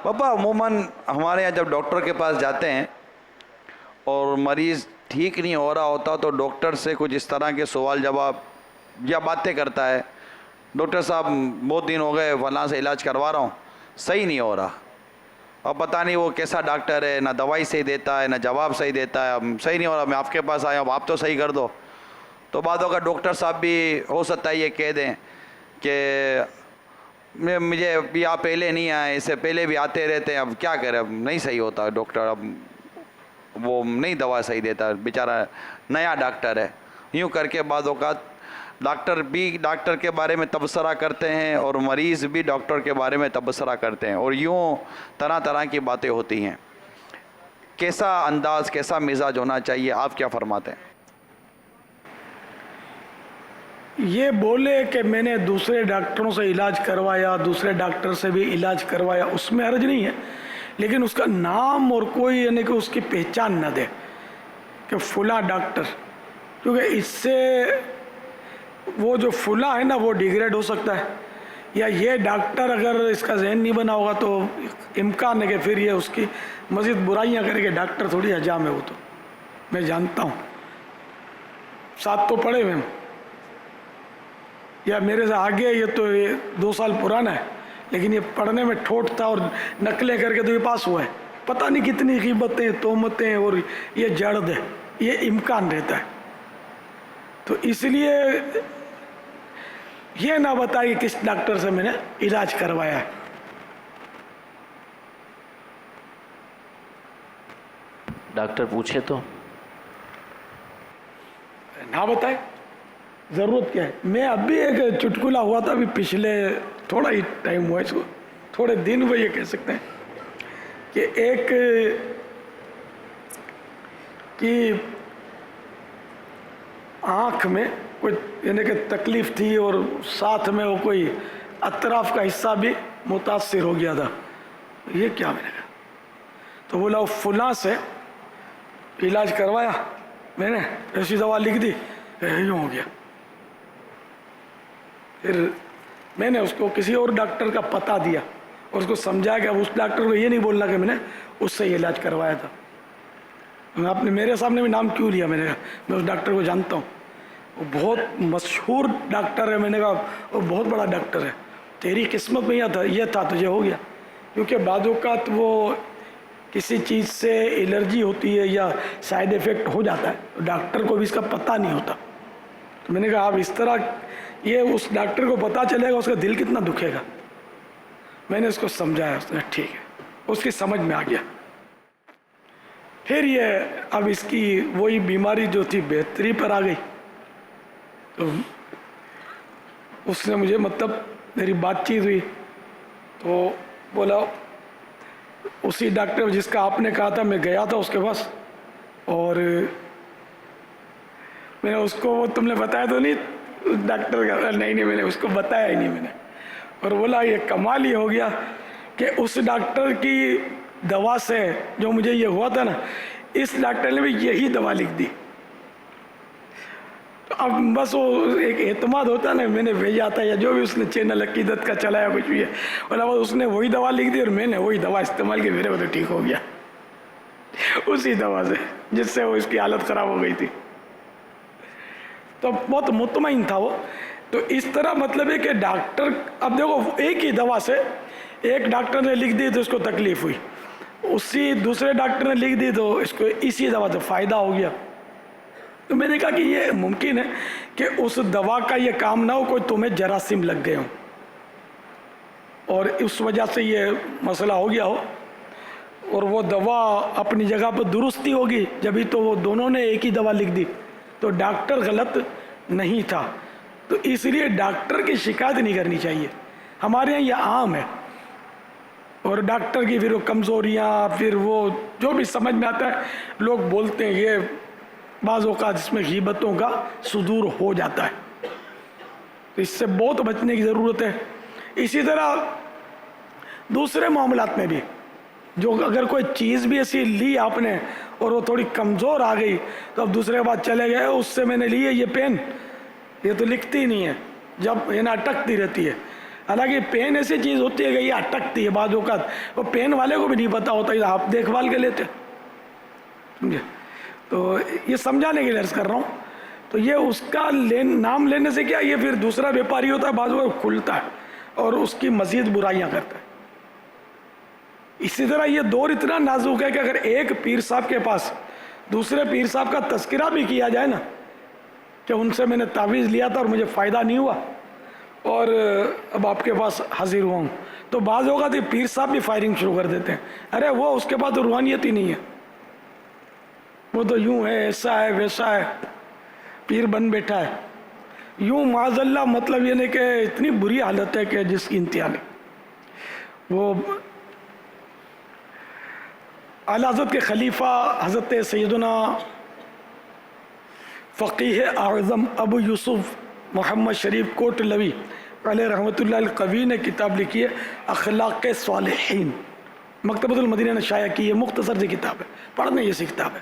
بابا عموماً ہمارے یہاں جب ڈاکٹر کے پاس جاتے ہیں اور مریض ٹھیک نہیں ہو رہا ہوتا تو ڈاکٹر سے کچھ اس طرح کے سوال جواب یا باتیں کرتا ہے. ڈاکٹر صاحب بہت دن ہو گئے فلاں سے علاج کروا رہا ہوں، صحیح نہیں ہو رہا. اب پتہ نہیں وہ کیسا ڈاکٹر ہے، نہ دوائی صحیح دیتا ہے نہ جواب صحیح دیتا ہے. اب صحیح نہیں ہو رہا، میں آپ کے پاس آیا ہوں، آپ تو صحیح کر دو. تو بعدوں کا ڈاکٹر صاحب بھی ہو سکتا ہے یہ کہہ دیں کہ مجھے بھی آپ پہلے نہیں آئے، اس سے پہلے بھی آتے رہتے ہیں، اب کیا کریں، اب نہیں صحیح ہوتا ڈاکٹر، اب وہ نہیں دوا صحیح دیتا، بیچارہ نیا ڈاکٹر ہے. یوں کر کے بعض اوقات ڈاکٹر بھی ڈاکٹر کے بارے میں تبصرہ کرتے ہیں اور مریض بھی ڈاکٹر کے بارے میں تبصرہ کرتے ہیں، اور یوں طرح طرح کی باتیں ہوتی ہیں. کیسا انداز کیسا مزاج ہونا چاہیے، آپ کیا فرماتے ہیں؟ یہ بولے کہ میں نے دوسرے ڈاکٹروں سے علاج کروایا، دوسرے ڈاکٹر سے بھی علاج کروایا، اس میں حرج نہیں ہے، لیکن اس کا نام اور کوئی یعنی کہ اس کی پہچان نہ دے کہ فلاں ڈاکٹر، کیونکہ اس سے وہ جو فلاں ہے نا وہ ڈیگریڈ ہو سکتا ہے، یا یہ ڈاکٹر اگر اس کا ذہن نہیں بنا ہوگا تو امکان ہے کہ پھر یہ اس کی مزید برائیاں کرے کہ ڈاکٹر تھوڑی حجام ہے، وہ تو میں جانتا ہوں، ساتھ تو پڑھے ہوئے ہوں، یا میرے سے آگے یہ تو 2 سال پرانا ہے، لیکن یہ پڑھنے میں ٹھوٹ تھا اور نقلیں کر کے تو یہ پاس ہوا ہے، پتہ نہیں کتنی غیبتیں تہمتیں اور یہ جڑد ہے، یہ امکان رہتا ہے۔ تو اس لیے یہ نہ بتائیے کس ڈاکٹر سے میں نے علاج کروایا ہے۔ ڈاکٹر پوچھے تو نہ بتائے، ضرورت کیا ہے؟ میں اب بھی ایک چٹکلا ہوا تھا، ابھی پچھلے تھوڑا ہی ٹائم ہوا اس کو، تھوڑے دن وہ یہ کہہ سکتے ہیں کہ ایک کی آنکھ میں کوئی یعنی کہ تکلیف تھی اور ساتھ میں وہ کوئی اطراف کا حصہ بھی متاثر ہو گیا تھا، یہ کیا میں نے کہا، تو بولا وہ فلاں سے علاج کروایا میں نے، ایسی دوا لکھ دی، یوں ہو گیا۔ پھر میں نے اس کو کسی اور ڈاکٹر کا پتہ دیا اور اس کو سمجھایا کہ اب اس ڈاکٹر کو یہ نہیں بولنا کہ میں نے اس سے یہ علاج کروایا تھا۔ آپ نے میرے سامنے بھی نام کیوں لیا؟ میں نے کہا میں اس ڈاکٹر کو جانتا ہوں، وہ بہت مشہور ڈاکٹر ہے۔ میں نے کہا وہ بہت بڑا ڈاکٹر ہے، تیری قسمت میں یہ تھا تجھے ہو گیا، کیونکہ بعض اوقات وہ کسی چیز سے الرجی ہوتی ہے یا سائیڈ ایفیکٹ ہو جاتا ہے، ڈاکٹر کو بھی اس کا پتہ نہیں ہوتا۔ تو میں نے کہا آپ اس طرح یہ اس ڈاکٹر کو پتہ چلے گا، اس کا دل کتنا دکھے گا۔ میں نے اس کو سمجھایا، اس نے ٹھیک ہے، اس کی سمجھ میں آ گیا۔ پھر یہ اب اس کی وہی بیماری جو تھی بہتری پر آ گئی، تو اس نے مجھے مطلب میری بات چیت ہوئی تو بولا اسی ڈاکٹر جس کا آپ نے کہا تھا، میں گیا تھا اس کے پاس اور میں نے اس کو وہ تم نے بتایا تو نہیں ڈاکٹر کا؟ نہیں میں نے اس کو بتایا ہی نہیں میں نے، اور بولا یہ کمال یہ ہو گیا کہ اس ڈاکٹر کی دوا سے جو مجھے یہ ہوا تھا نا، اس ڈاکٹر نے بھی یہی دوا لکھ دی۔ تو اب بس وہ ایک اعتماد ہوتا ہے نا، میں نے بھیجا تھا یا جو بھی اس نے چینل عقیدت کا چلایا کچھ بھی ہے، اور اب اس نے وہی دوا لکھ دی اور میں نے وہی دوا استعمال کی، میرے کو تو ٹھیک ہو گیا اسی دوا سے جس سے وہ اس کی حالت خراب ہو گئی تھی۔ تو بہت مطمئن تھا وہ۔ تو اس طرح مطلب ہے کہ ڈاکٹر، اب دیکھو ایک ہی دوا سے ایک ڈاکٹر نے لکھ دی تو اس کو تکلیف ہوئی، اسی دوسرے ڈاکٹر نے لکھ دی تو اس کو اسی دوا سے فائدہ ہو گیا۔ تو میں نے کہا کہ یہ ممکن ہے کہ اس دوا کا یہ کام نہ ہو، کوئی تمہیں جراثیم لگ گئے ہوں اور اس وجہ سے یہ مسئلہ ہو گیا ہو، اور وہ دوا اپنی جگہ پر درستی ہوگی، جبھی تو وہ دونوں نے ایک ہی دوا لکھ دی، تو ڈاکٹر غلط نہیں تھا۔ تو اس لیے ڈاکٹر کی شکایت نہیں کرنی چاہیے، ہمارے یہاں یہ عام ہے، اور ڈاکٹر کی پھر وہ کمزوریاں، پھر وہ جو بھی سمجھ میں آتا ہے لوگ بولتے ہیں، یہ بعض اوقات اس میں غیبتوں کا صدور ہو جاتا ہے، تو اس سے بہت بچنے کی ضرورت ہے۔ اسی طرح دوسرے معاملات میں بھی، جو اگر کوئی چیز بھی ایسی لی آپ نے اور وہ تھوڑی کمزور آ گئی تو اب دوسرے کے بعد چلے گئے، اس سے میں نے لی ہے یہ پین، یہ تو لکھتی نہیں ہے، جب یہ نا اٹکتی رہتی ہے، حالانکہ پین ایسی چیز ہوتی ہے کہ یہ اٹکتی ہے، بعض اوقات وہ پین والے کو بھی نہیں پتا ہوتا، یہ آپ دیکھ بھال کے لیتے، سمجھے؟ تو یہ سمجھانے کے لیے عرض کر رہا ہوں۔ تو یہ اس کا نام لینے سے کیا، یہ پھر دوسرا بیپاری ہوتا ہے، بعض اوقات کھلتا ہے اور اس کی مزید برائیاں کرتا ہے۔ اسی طرح یہ دور اتنا نازک ہے کہ اگر ایک پیر صاحب کے پاس دوسرے پیر صاحب کا تذکرہ بھی کیا جائے نا کہ ان سے میں نے تعویذ لیا تھا اور مجھے فائدہ نہیں ہوا اور اب آپ کے پاس حاضر ہوا ہوں، تو بعض اوقات پیر صاحب بھی فائرنگ شروع کر دیتے ہیں، ارے وہ اس کے پاس تو روحانیت ہی نہیں ہے، وہ تو یوں ہے، ایسا ہے، ویسا ہے، پیر بن بیٹھا ہے، یوں معاذ اللہ، مطلب یہ نہیں کہ اتنی بری حالت ہے کہ جس کی انتہا نہیں۔ وہ اعلیٰ حضرت کے خلیفہ حضرت سیدنا فقیہ اعظم ابو یوسف محمد شریف کوٹلوی علیہ رحمۃ اللہ القوی نے کتاب لکھی ہے اخلاق صالحین، مکتبۃ المدینہ نے شائع کی ہے، مختصر سی کتاب ہے، پڑھنے جیسی کتاب ہے،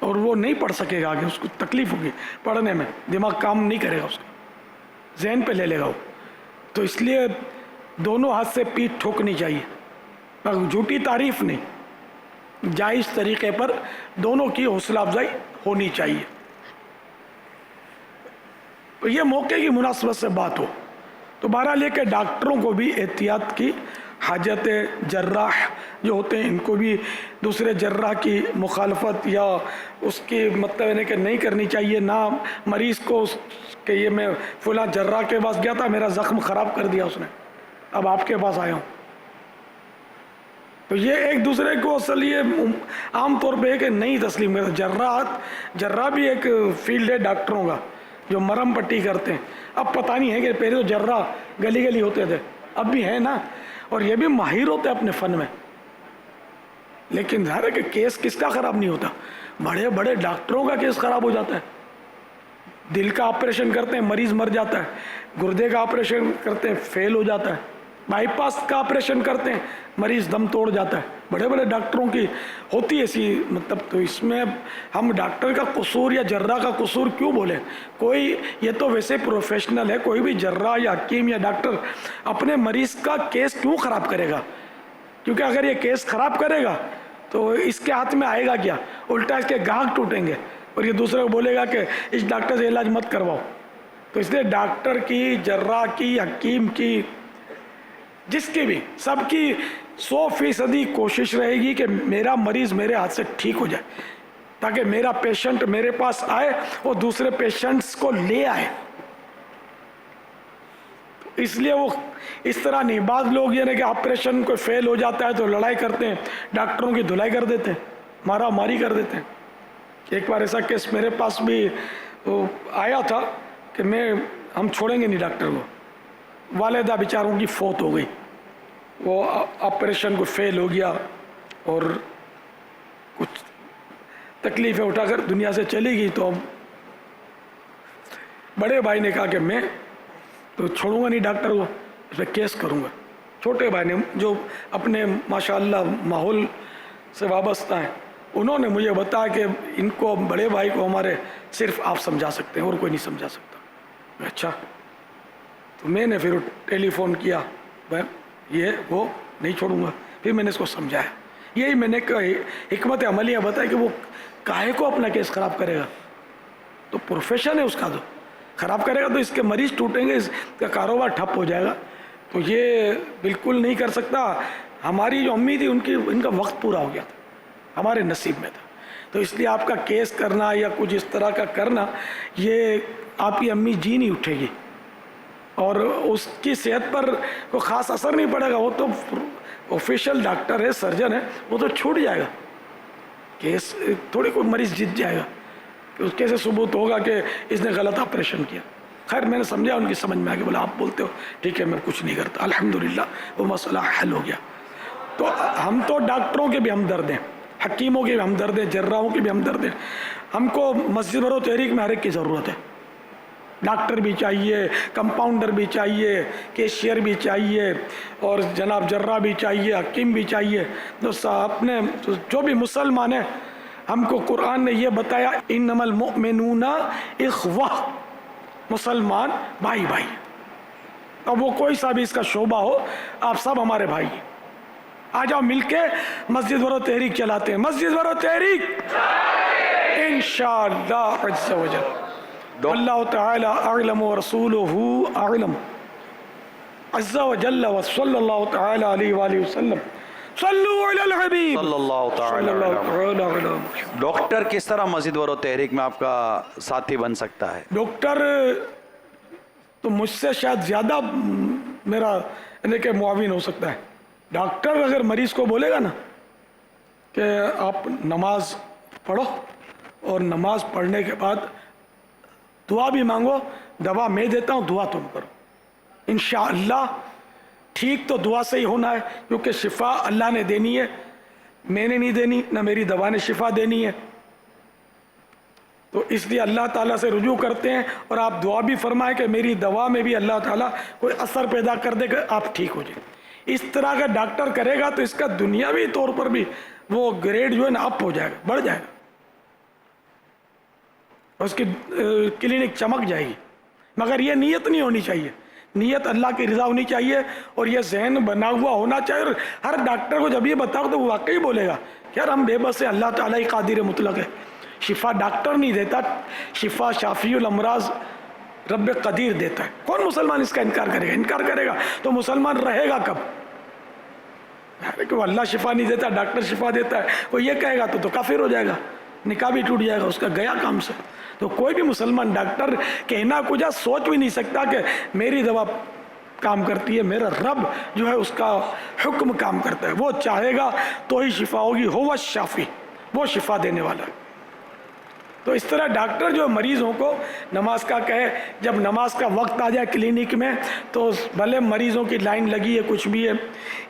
اور وہ نہیں پڑھ سکے گا آگے، اس کو تکلیف ہوگی پڑھنے میں، دماغ کام نہیں کرے گا اس کا، ذہن پہ لے لے گا وہ. تو اس لیے دونوں ہاتھ سے پیٹھ ٹھوکنی چاہیے، جھوٹی تعریف نہیں، جائز طریقے پر دونوں کی حوصلہ افزائی ہونی چاہیے. تو یہ موقع کی مناسبت سے بات ہو. تو بہرحال یہ کہ ڈاکٹروں کو بھی احتیاط کی حاجت ہے. جراح جو ہوتے ہیں ان کو بھی دوسرے جراح کی مخالفت یا اس کی مطلب ہے کہ نہیں کرنی چاہیے. نہ مریض کو کہ یہ میں فلاں جراح کے پاس گیا تھا، میرا زخم خراب کر دیا اس نے، اب آپ کے پاس آیا ہوں. تو یہ ایک دوسرے کو اصل یہ عام طور پہ ہے کہ نہیں تسلیم کرتا. جراح بھی ایک فیلڈ ہے ڈاکٹروں کا جو مرہم پٹی کرتے ہیں. اب پتہ نہیں ہے کہ پہلے تو جراح گلی گلی ہوتے تھے، اب بھی ہیں نا، اور یہ بھی ماہر ہوتے ہیں اپنے فن میں. لیکن ظاہر ہے کہ کیس کس کا خراب نہیں ہوتا، بڑے بڑے ڈاکٹروں کا کیس خراب ہو جاتا ہے. دل کا آپریشن کرتے ہیں مریض مر جاتا ہے، گردے کا آپریشن کرتے ہیں فیل ہو جاتا ہے، بائی پاس کا آپریشن کرتے ہیں مریض دم توڑ جاتا ہے. بڑے بڑے ڈاکٹروں کی ہوتی ہے ایسی مطلب. تو اس میں ہم ڈاکٹر کا قصور یا جراح کا قصور کیوں بولیں؟ کوئی یہ تو ویسے پروفیشنل ہے، کوئی بھی جراح یا حکیم یا ڈاکٹر اپنے مریض کا کیس کیوں خراب کرے گا؟ کیونکہ اگر یہ کیس خراب کرے گا تو اس کے ہاتھ میں آئے گا کیا؟ الٹا اس کے گاہک ٹوٹیں گے اور یہ دوسرے کو بولے گا کہ اس ڈاکٹر سے علاج مت کرواؤ. تو اس لیے ڈاکٹر کی، جراح کی، حکیم کی، جس کی بھی، سب کی 100% کوشش رہے گی کہ میرا مریض میرے ہاتھ سے ٹھیک ہو جائے، تاکہ میرا پیشنٹ میرے پاس آئے وہ دوسرے پیشنٹس کو لے آئے. اس لیے وہ اس طرح نہیں. بعض لوگ یہ کہ آپریشن کوئی فیل ہو جاتا ہے تو لڑائی کرتے ہیں، ڈاکٹروں کی دھلائی کر دیتے ہیں، مارا ماری کر دیتے ہیں. ایک بار ایسا کیس میرے پاس بھی آیا تھا کہ ہم چھوڑیں گے نہیں ڈاکٹر کو. والدہ بیچاروں کی فوت ہو گئی، وہ آپریشن کو فیل ہو گیا اور کچھ تکلیفیں اٹھا کر دنیا سے چلی گئی. تو بڑے بھائی نے کہا کہ میں تو چھوڑوں گا نہیں ڈاکٹر کو، اس پہ کیس کروں گا. چھوٹے بھائی نے جو اپنے ماشاءاللہ ماحول سے وابستہ ہیں، انہوں نے مجھے بتایا کہ ان کو، بڑے بھائی کو ہمارے صرف آپ سمجھا سکتے ہیں اور کوئی نہیں سمجھا سکتا. اچھا. تو میں نے پھر ٹیلی فون کیا، یہ وہ نہیں چھوڑوں گا. پھر میں نے اس کو سمجھایا. یہی میں نے حکمت عملیہ بتایا کہ وہ کاہے کو اپنا کیس خراب کرے گا؟ تو پروفیشن ہے اس کا، تو خراب کرے گا تو اس کے مریض ٹوٹیں گے، اس کا کاروبار ٹھپ ہو جائے گا. تو یہ بالکل نہیں کر سکتا. ہماری جو امی تھی ان کا وقت پورا ہو گیا تھا، ہمارے نصیب میں تھا. تو اس لیے آپ کا کیس کرنا یا کچھ اس طرح کا کرنا، یہ آپ کی امی جی نہیں اٹھے گی اور اس کی صحت پر کوئی خاص اثر نہیں پڑے گا. وہ تو آفیشیل ڈاکٹر ہے، سرجن ہے، وہ تو چھوٹ جائے گا کیس. تھوڑی کوئی مریض جیت جائے گا کہ اس کیسے ثبوت ہوگا کہ اس نے غلط آپریشن کیا. خیر میں نے سمجھا، ان کی سمجھ میں آ گیا. بولا آپ بولتے ہو ٹھیک ہے، میں کچھ نہیں کرتا. الحمدللہ وہ مسئلہ حل ہو گیا. تو ہم تو ڈاکٹروں کے بھی ہمدرد ہیں، حکیموں کے بھی ہمدرد ہیں، جراحوں کے بھی ہمدرد ہیں. ہم کو مسجد برو تحریک میں ہر ایک کی ضرورت ہے. ڈاکٹر بھی چاہیے، کمپاؤنڈر بھی چاہیے، کیشیئر بھی چاہیے، اور جناب جراح بھی چاہیے، حکیم بھی چاہیے. تو اپنے جو بھی مسلمان ہیں، ہم کو قرآن نے یہ بتایا انما المؤمنون اخوہ، مسلمان بھائی بھائی. اب وہ کوئی سا بھی اس کا شعبہ ہو، آپ سب ہمارے بھائی ہیں. آ جاؤ مل کے مسجد برو تحریک چلاتے ہیں. مسجد برو تحریک انشاءاللہ عز و جل. اللہ تعالی اعلم ورسولہ اعلم عز و جل وصلی اللہ تعالی علیہ وآلہ وسلم. صلو علی الحبیب صلی اللہ تعالی علیہ. ڈاکٹر کس طرح مسجد برو تحریک میں آپ کا ساتھی بن سکتا ہے؟ ڈاکٹر تو مجھ سے شاید زیادہ میرا یعنی کہ معاون ہو سکتا ہے. ڈاکٹر اگر مریض کو بولے گا نا کہ آپ نماز پڑھو اور نماز پڑھنے کے بعد دعا بھی مانگو، دوا میں دیتا ہوں، دعا تم کرو، انشاءاللہ ٹھیک تو دعا سے ہی ہونا ہے، کیونکہ شفا اللہ نے دینی ہے، میں نے نہیں دینی، نہ میری دوا نے شفا دینی ہے. تو اس لیے اللہ تعالیٰ سے رجوع کرتے ہیں اور آپ دعا بھی فرمائیں کہ میری دوا میں بھی اللہ تعالیٰ کوئی اثر پیدا کر دے کہ آپ ٹھیک ہو جائیں. اس طرح کا ڈاکٹر کرے گا تو اس کا دنیاوی طور پر بھی وہ گریڈ جو ہے نا اپ ہو جائے گا، بڑھ جائے گا. اس کی کلینک چمک جائے گی، مگر یہ نیت نہیں ہونی چاہیے، نیت اللہ کی رضا ہونی چاہیے، اور یہ ذہن بنا ہوا ہونا چاہیے. اور ہر ڈاکٹر کو جب یہ بتاؤ تو وہ واقعی بولے گا یار ہم بے بس ہیں، اللہ تعالیٰ ہی قادر مطلق ہے. شفا ڈاکٹر نہیں دیتا، شفا شافی الامراض رب قدیر دیتا ہے. کون مسلمان اس کا انکار کرے گا؟ انکار کرے گا تو مسلمان رہے گا کب؟ کہ وہ اللہ شفا نہیں دیتا، ڈاکٹر شفا دیتا ہے، وہ یہ کہے گا تو کافر ہو جائے گا، نکاح بھی ٹوٹ جائے گا، اس کا گیا کام سے. تو کوئی بھی مسلمان ڈاکٹر کہنا کچھ سوچ بھی نہیں سکتا کہ میری دوا کام کرتی ہے، میرا رب جو ہے اس کا حکم کام کرتا ہے، وہ چاہے گا تو ہی شفا ہوگی. ہو وہ شافی، وہ شفا دینے والا ہے. تو اس طرح ڈاکٹر جو مریضوں کو نماز کا کہے، جب نماز کا وقت آ جائے کلینک میں تو بھلے مریضوں کی لائن لگی ہے کچھ بھی ہے،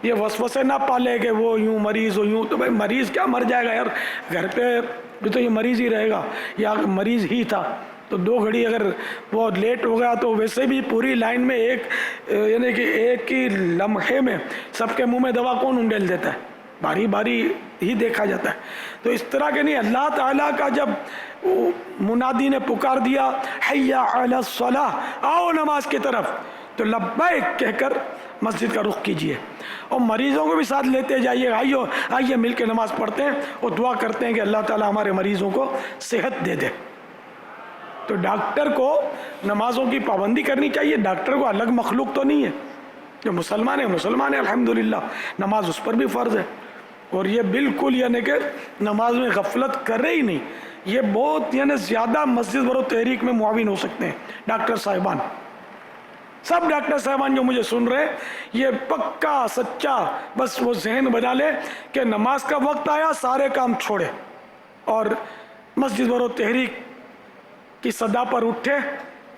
یہ وسوسے نہ پالے کہ وہ یوں مریض ہو یوں. تو بھائی مریض کیا مر جائے گا یار، گھر پہ بھی تو یہ مریض ہی رہے گا، یا مریض ہی تھا تو 2 گھڑی اگر وہ لیٹ ہو گیا تو ویسے بھی پوری لائن میں یعنی کہ ایک ہی لمحے میں سب کے منہ میں دوا کون انڈیل دیتا ہے؟ باری باری ہی دیکھا جاتا ہے. تو اس طرح کے نہیں، اللہ تعالیٰ کا جب منادی نے پکار دیا حی علی الصلاۃ، آؤ نماز کی طرف، تو لبیک کہہ کر مسجد کا رخ کیجیے، اور مریضوں کو بھی ساتھ لیتے جائیے. آئیے مل کے نماز پڑھتے ہیں اور دعا کرتے ہیں کہ اللہ تعالیٰ ہمارے مریضوں کو صحت دے دے. تو ڈاکٹر کو نمازوں کی پابندی کرنی چاہیے. ڈاکٹر کو الگ مخلوق تو نہیں ہے، جو مسلمان ہے الحمدللہ، نماز اس پر بھی فرض ہے. اور یہ بالکل یعنی کہ نماز میں غفلت کرے ہی نہیں. یہ بہت یعنی زیادہ مسجد برو تحریک میں معاون ہو سکتے ہیں ڈاکٹر صاحبان. سب ڈاکٹر صاحبان جو مجھے سن رہے ہیں، یہ پکا سچا بس وہ ذہن بنا لے کہ نماز کا وقت آیا سارے کام چھوڑے اور مسجد برو تحریک کی صدا پر اٹھے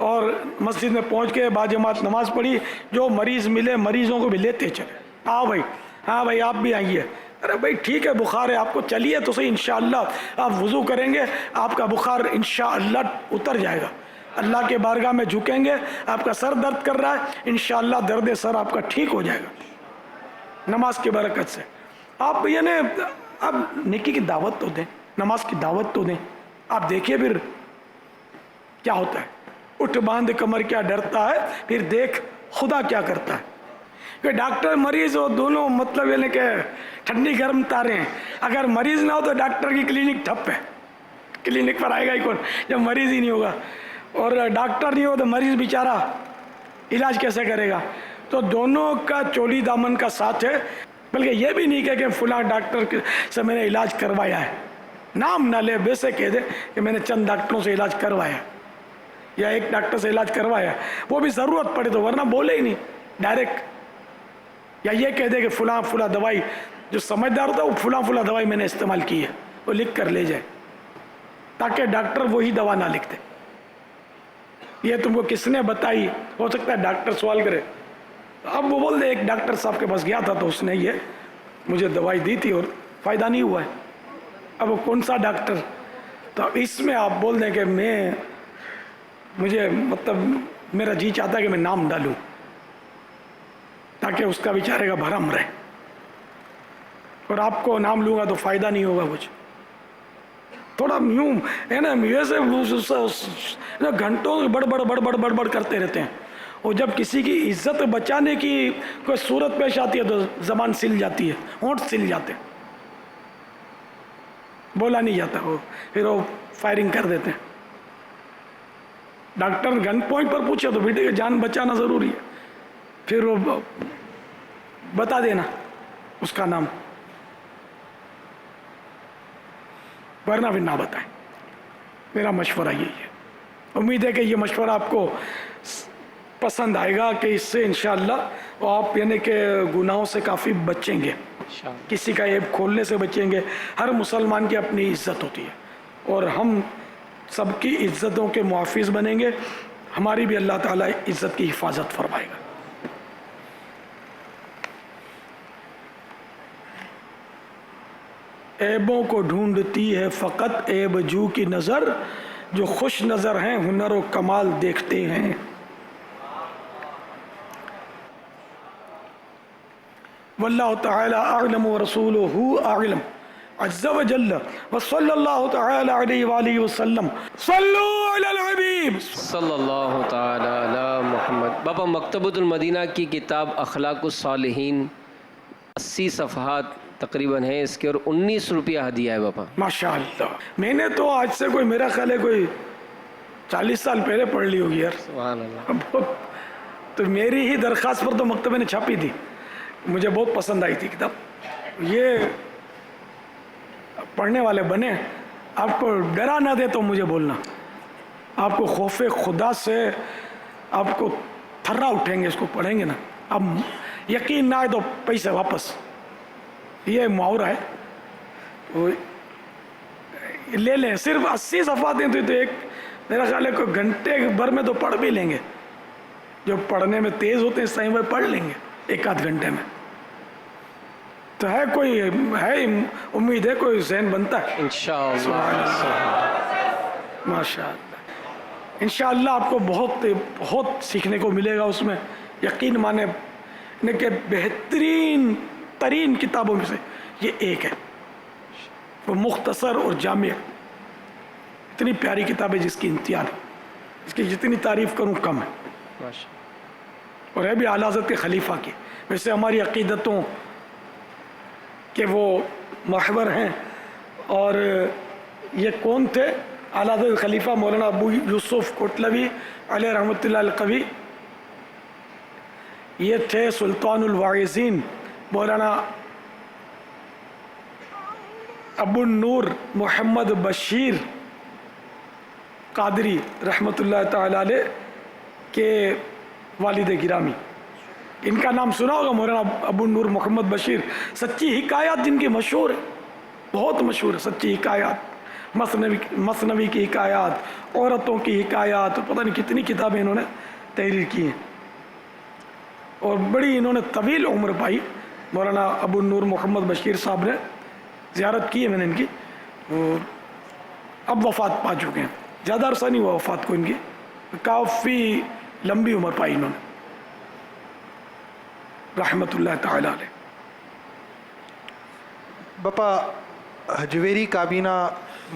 اور مسجد میں پہنچ کے باجماعت نماز پڑھی. جو مریض ملے مریضوں کو بھی لیتے چلے. آؤ بھائی، ہاں بھائی آپ بھی آئیے. ارے بھائی ٹھیک ہے بخار ہے آپ کو، چلیے تو صحیح، انشاءاللہ آپ وضو کریں گے آپ کا بخار انشاءاللہ اتر جائے گا. اللہ کے بارگاہ میں جھکیں گے، آپ کا سر درد کر رہا ہے انشاءاللہ درد سر آپ کا ٹھیک ہو جائے گا نماز کی برکت سے. آپ یعنی اب نیکی کی دعوت تو دیں، نماز کی دعوت تو دیں. آپ دیکھیے پھر کیا ہوتا ہے. اٹھ باندھ کمر کیا ڈرتا ہے، پھر دیکھ خدا کیا کرتا ہے. کہ ڈاکٹر مریض ہو دونوں مطلب یعنی کہ ٹھنڈی گرم تارے ہیں. اگر مریض نہ ہو تو ڈاکٹر کی کلینک ٹھپ ہے، کلینک پر آئے گا ہی کون جب مریض ہی نہیں ہوگا. اور ڈاکٹر نہیں ہو تو مریض بیچارہ علاج کیسے کرے گا. تو دونوں کا چولی دامن کا ساتھ ہے. بلکہ یہ بھی نہیں کہ فلاں ڈاکٹر سے میں نے علاج کروایا ہے، نام نہ لے، ویسے کہہ دے کہ میں نے چند ڈاکٹروں سے علاج کروایا یا ایک ڈاکٹر سے علاج کروایا، وہ بھی ضرورت پڑے تو، ورنہ بولے ہی نہیں ڈائریکٹ. یا یہ کہہ دے کہ فلاں دوائی، جو سمجھدار ہوتا ہے وہ فلاں دوائی میں نے استعمال کی ہے، وہ لکھ کر لے جائے تاکہ ڈاکٹر وہی دوا نہ لکھ دے. یہ تم کو کس نے بتائی؟ ہو سکتا ہے ڈاکٹر سوال کرے. اب وہ بول دے ایک ڈاکٹر صاحب کے پاس گیا تھا تو اس نے یہ مجھے دوائی دی تھی اور فائدہ نہیں ہوا ہے. اب وہ کون سا ڈاکٹر؟ تو اس میں آپ بول دیں کہ مجھے مطلب میرا جی چاہتا ہے کہ میں نام ڈالوں تاکہ اس کا بیچارے کا بھرم رہے، اور آپ کو نام لوں گا تو فائدہ نہیں ہوگا کچھ. تھوڑا یوں ہے نا، ویسے گھنٹوں بڑبڑ کرتے رہتے ہیں. اور جب کسی کی عزت بچانے کی کوئی صورت پیش آتی ہے تو زبان سل جاتی ہے، ہونٹ سل جاتے ہیں، بولا نہیں جاتا. وہ پھر وہ فائرنگ کر دیتے ہیں. ڈاکٹر گن پوائنٹ پر پوچھے تو بیٹے جان بچانا ضروری ہے، پھر وہ بتا دینا اس کا نام، ورنہ پھر نہ بتائیں. میرا مشورہ یہی ہے. امید ہے کہ یہ مشورہ آپ کو پسند آئے گا کہ اس سے انشاءاللہ آپ یعنی کہ گناہوں سے کافی بچیں گے، کسی کا عیب کھولنے سے بچیں گے. ہر مسلمان کی اپنی عزت ہوتی ہے اور ہم سب کی عزتوں کے محافظ بنیں گے. ہماری بھی اللہ تعالیٰ عزت کی حفاظت فرمائے گا. عیبوں کو ڈھونڈتی ہے فقط عیب جو کی نظر، جو خوش نظر ہیں ہنر و کمال دیکھتے ہیں. واللہ تعالی اعلم ورسولہ اعلم. عز و جل وصلی اللہ تعالی علیہ وآلہ وسلم صلو علی الحبیب صلی اللہ تعالی علی محمد. باپا مکتبۃ المدینہ کی کتاب اخلاق الصالحین 80 صفحات تقریباً ہیں اس کے، اور 19 روپیہ ہدیہ ہے باپا. ماشاءاللہ. میں نے تو آج سے کوئی میرا خیال ہے کوئی 40 سال پہلے پڑھ لی ہوگی یار. سبحان اللہ. تو میری ہی درخواست پر تو مکتبے نے چھاپی تھی، مجھے بہت پسند آئی تھی کتاب. یہ پڑھنے والے بنے، آپ کو ڈرا نہ دے تو مجھے بولنا، آپ کو خوف خدا سے آپ کو تھرا اٹھیں گے اس کو پڑھیں گے نا. اب یقین نہ آئے تو پیسے واپس، یہ محاورہ ہے، وہ لے لیں. صرف 80 صفحات ہیں تو ایک میرا خیال ہے کوئی گھنٹے بھر میں تو پڑھ بھی لیں گے. جو پڑھنے میں تیز ہوتے ہیں صحیح وہ پڑھ لیں گے 1-8 گھنٹے میں. تو ہے کوئی ہے امید ہے کوئی ذہن بنتا ہے انشاءاللہ. ماشاءاللہ. انشاءاللہ آپ کو بہت سیکھنے کو ملے گا اس میں. یقین مانے کہ بہترین ترین کتابوں میں سے یہ ایک ہے. وہ مختصر اور جامع، اتنی پیاری کتاب ہے جس کی انتہا نہیں، اس کی جتنی تعریف کروں کم ہے. اور ہے بھی اعلیٰ حضرت کے خلیفہ کی. ویسے ہماری عقیدتوں کہ وہ محور ہیں. اور یہ کون تھے؟ اعلیٰ حضرت خلیفہ مولانا ابو یوسف کوٹلوی علیہ رحمۃ اللہ القوی. یہ تھے سلطان الواعظین مولانا ابو النور محمد بشیر قادری رحمۃ اللہ تعالی علیہ کے والد گرامی. ان کا نام سنا ہوگا، مولانا ابو النور محمد بشیر. سچی حکایات جن کی مشہور ہے، بہت مشہور ہے. سچی حکایات، مثنوی کی حکایات، عورتوں کی حکایات، پتہ نہیں کتنی کتابیں انہوں نے تحریر کی ہیں. اور بڑی انہوں نے طویل عمر پائی. مولانا ابو النور محمد بشیر صاحب نے زیارت کی ہے میں نے ان کی. اب وفات پا چکے ہیں، زیادہ عرصہ نہیں ہوا وفات کو ان کی، کافی لمبی عمر پائی انہوں نے رحمت اللہ تعالی علیہ. باپا حجویری کابینہ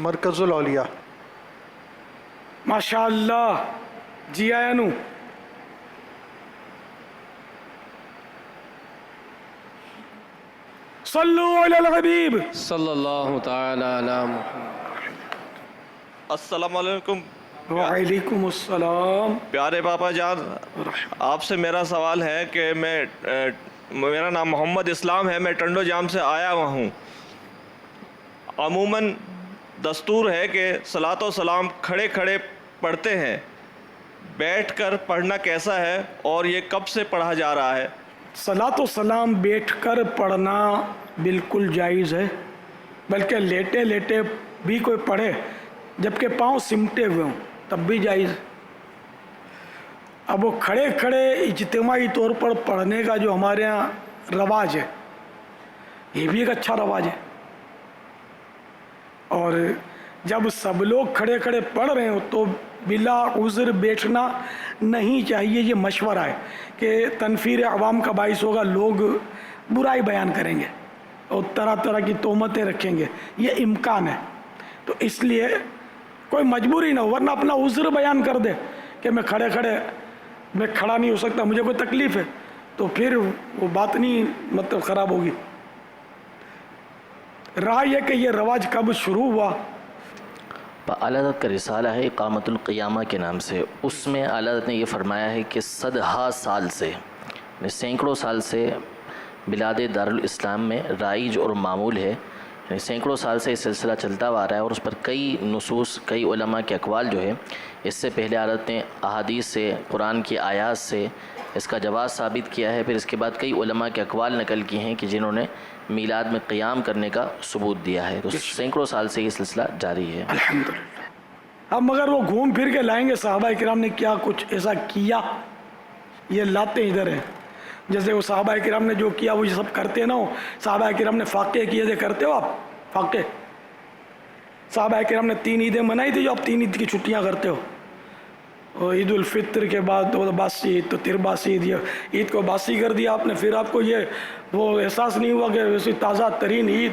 مرکز الاولیاء. ماشاءاللہ. جی آیا نو. صلو علی الحبیب صلی اللہ تعالی علی محمد. السلام علیکم. وعلیکم السلام. پیارے باپا جان، آپ سے میرا سوال ہے کہ میرا نام محمد اسلام ہے، میں ٹنڈو جام سے آیا ہوا ہوں. عموماً دستور ہے کہ صلاۃ و سلام کھڑے کھڑے پڑھتے ہیں، بیٹھ کر پڑھنا کیسا ہے اور یہ کب سے پڑھا جا رہا ہے؟ صلاۃ و سلام بیٹھ کر پڑھنا بالکل جائز ہے، بلکہ لیٹے لیٹے بھی کوئی پڑھے جبکہ پاؤں سمٹے ہوئے ہوں تب بھی جائز. اب وہ کھڑے کھڑے اجتماعی طور پر پڑھنے کا جو ہمارے ہاں رواج ہے، یہ بھی ایک اچھا رواج ہے. اور جب سب لوگ کھڑے کھڑے پڑھ رہے ہوں تو بلا عذر بیٹھنا نہیں چاہیے. یہ مشورہ ہے کہ تنفیر عوام کا باعث ہوگا، لوگ برائی بیان کریں گے اور طرح طرح کی تہمتیں رکھیں گے، یہ امکان ہے. تو اس لیے کوئی مجبوری نہ ہو، ورنہ اپنا عذر بیان کر دے کہ میں کھڑا نہیں ہو سکتا، مجھے کوئی تکلیف ہے، تو پھر وہ بات نہیں مطلب خراب ہوگی. رہا یہ کہ یہ رواج کب شروع ہوا. اعلیٰ حضرت کا رسالہ ہے اقامت القیامہ کے نام سے. اس میں اعلیٰ حضرت نے یہ فرمایا ہے کہ صدہا سال سے، یعنی سینکڑوں سال سے بلاد دارالاسلام میں رائج اور معمول ہے. یعنی سینکڑوں سال سے یہ سلسلہ چلتا ہوا آ رہا ہے، اور اس پر کئی نصوص، کئی علماء کے اقوال جو ہے اس سے پہلے حضرت نے احادیث سے، قرآن کی آیات سے اس کا جواز ثابت کیا ہے. پھر اس کے بعد کئی علماء کے اقوال نقل کیے ہیں کہ جنہوں نے میلاد میں قیام کرنے کا ثبوت دیا ہے. تو سینکڑوں سال سے یہ سلسلہ جاری ہے. الحمدللہ. اب مگر وہ گھوم پھر کے لائیں گے صحابہ کرام نے کیا کچھ ایسا کیا، یہ لاتے ادھر ہیں. جیسے وہ صحابہ کرام نے جو کیا وہ یہ سب کرتے نہ ہو. صحابہ کرام نے فاقے کیے تھے، کرتے ہو آپ فاقے؟ صحابہ کرام نے 3 عیدیں منائی تھی جو آپ 3 عید کی چھٹیاں کرتے ہو. اور عید الفطر کے بعد باسی عید، تو تیر باسی عید، عید کو باسی کر دیا آپ نے. پھر آپ کو یہ وہ احساس نہیں ہوا کہ ویسے تازہ ترین عید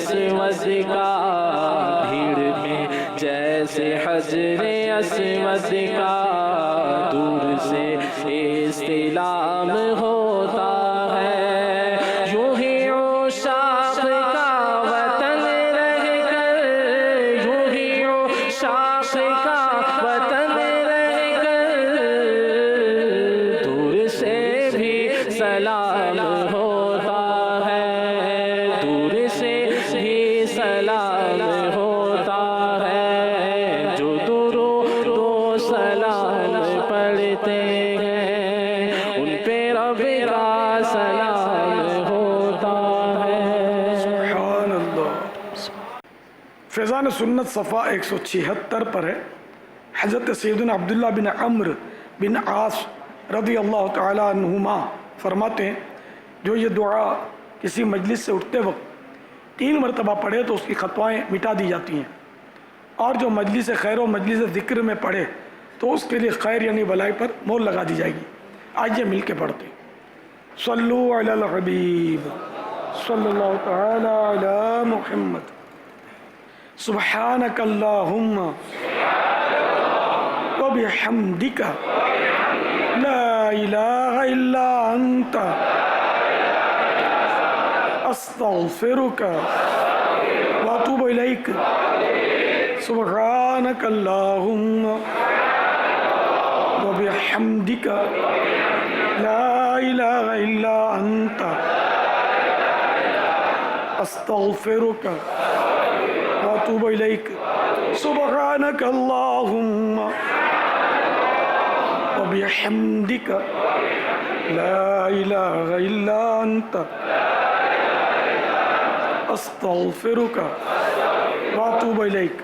اسود کا، بھیڑ میں جیسے حجر اسود کا دور سے استلام ہوتا ہے، یوں ہی عشاق کا وطن رہ کر، یوں ہی عشاق کا وطن رہ کر دور سے بھی سلام ہوتا ہے، دور سے بھی سلام ہوتا ہے، جو درود و سلام پڑھتے ہیں ان پہ رب کا سلام ہوتا ہے۔ سبحان اللہ۔ فیضان سنت صفحہ 176 پر ہے، حضرت سیدنا عبداللہ بن عمرو بن عاص رضی اللہ تعالی عنہما فرماتے ہیں جو یہ دعا کسی مجلس سے اٹھتے وقت 3 مرتبہ پڑھے تو اس کی خطوائیں مٹا دی جاتی ہیں، اور جو مجلس خیر و مجلس ذکر میں پڑھے تو اس کے لیے خیر یعنی بلائی پر مہر لگا دی جائے گی۔ آئیے مل کے پڑھتے ہیں۔ صلو علی الحبیب صلی اللہ تعالی علی محمد۔ سبحانک اللہم وبحمدک لا الہ الا انت استغفرک واتوب الیک۔ سبحانک اللہم وبحمدک لا الہ الا انت استغفرک واتوب الیک۔ سبحانک اللہم وبحمدک لا الہ الا انت استغفرک واتوب الیک۔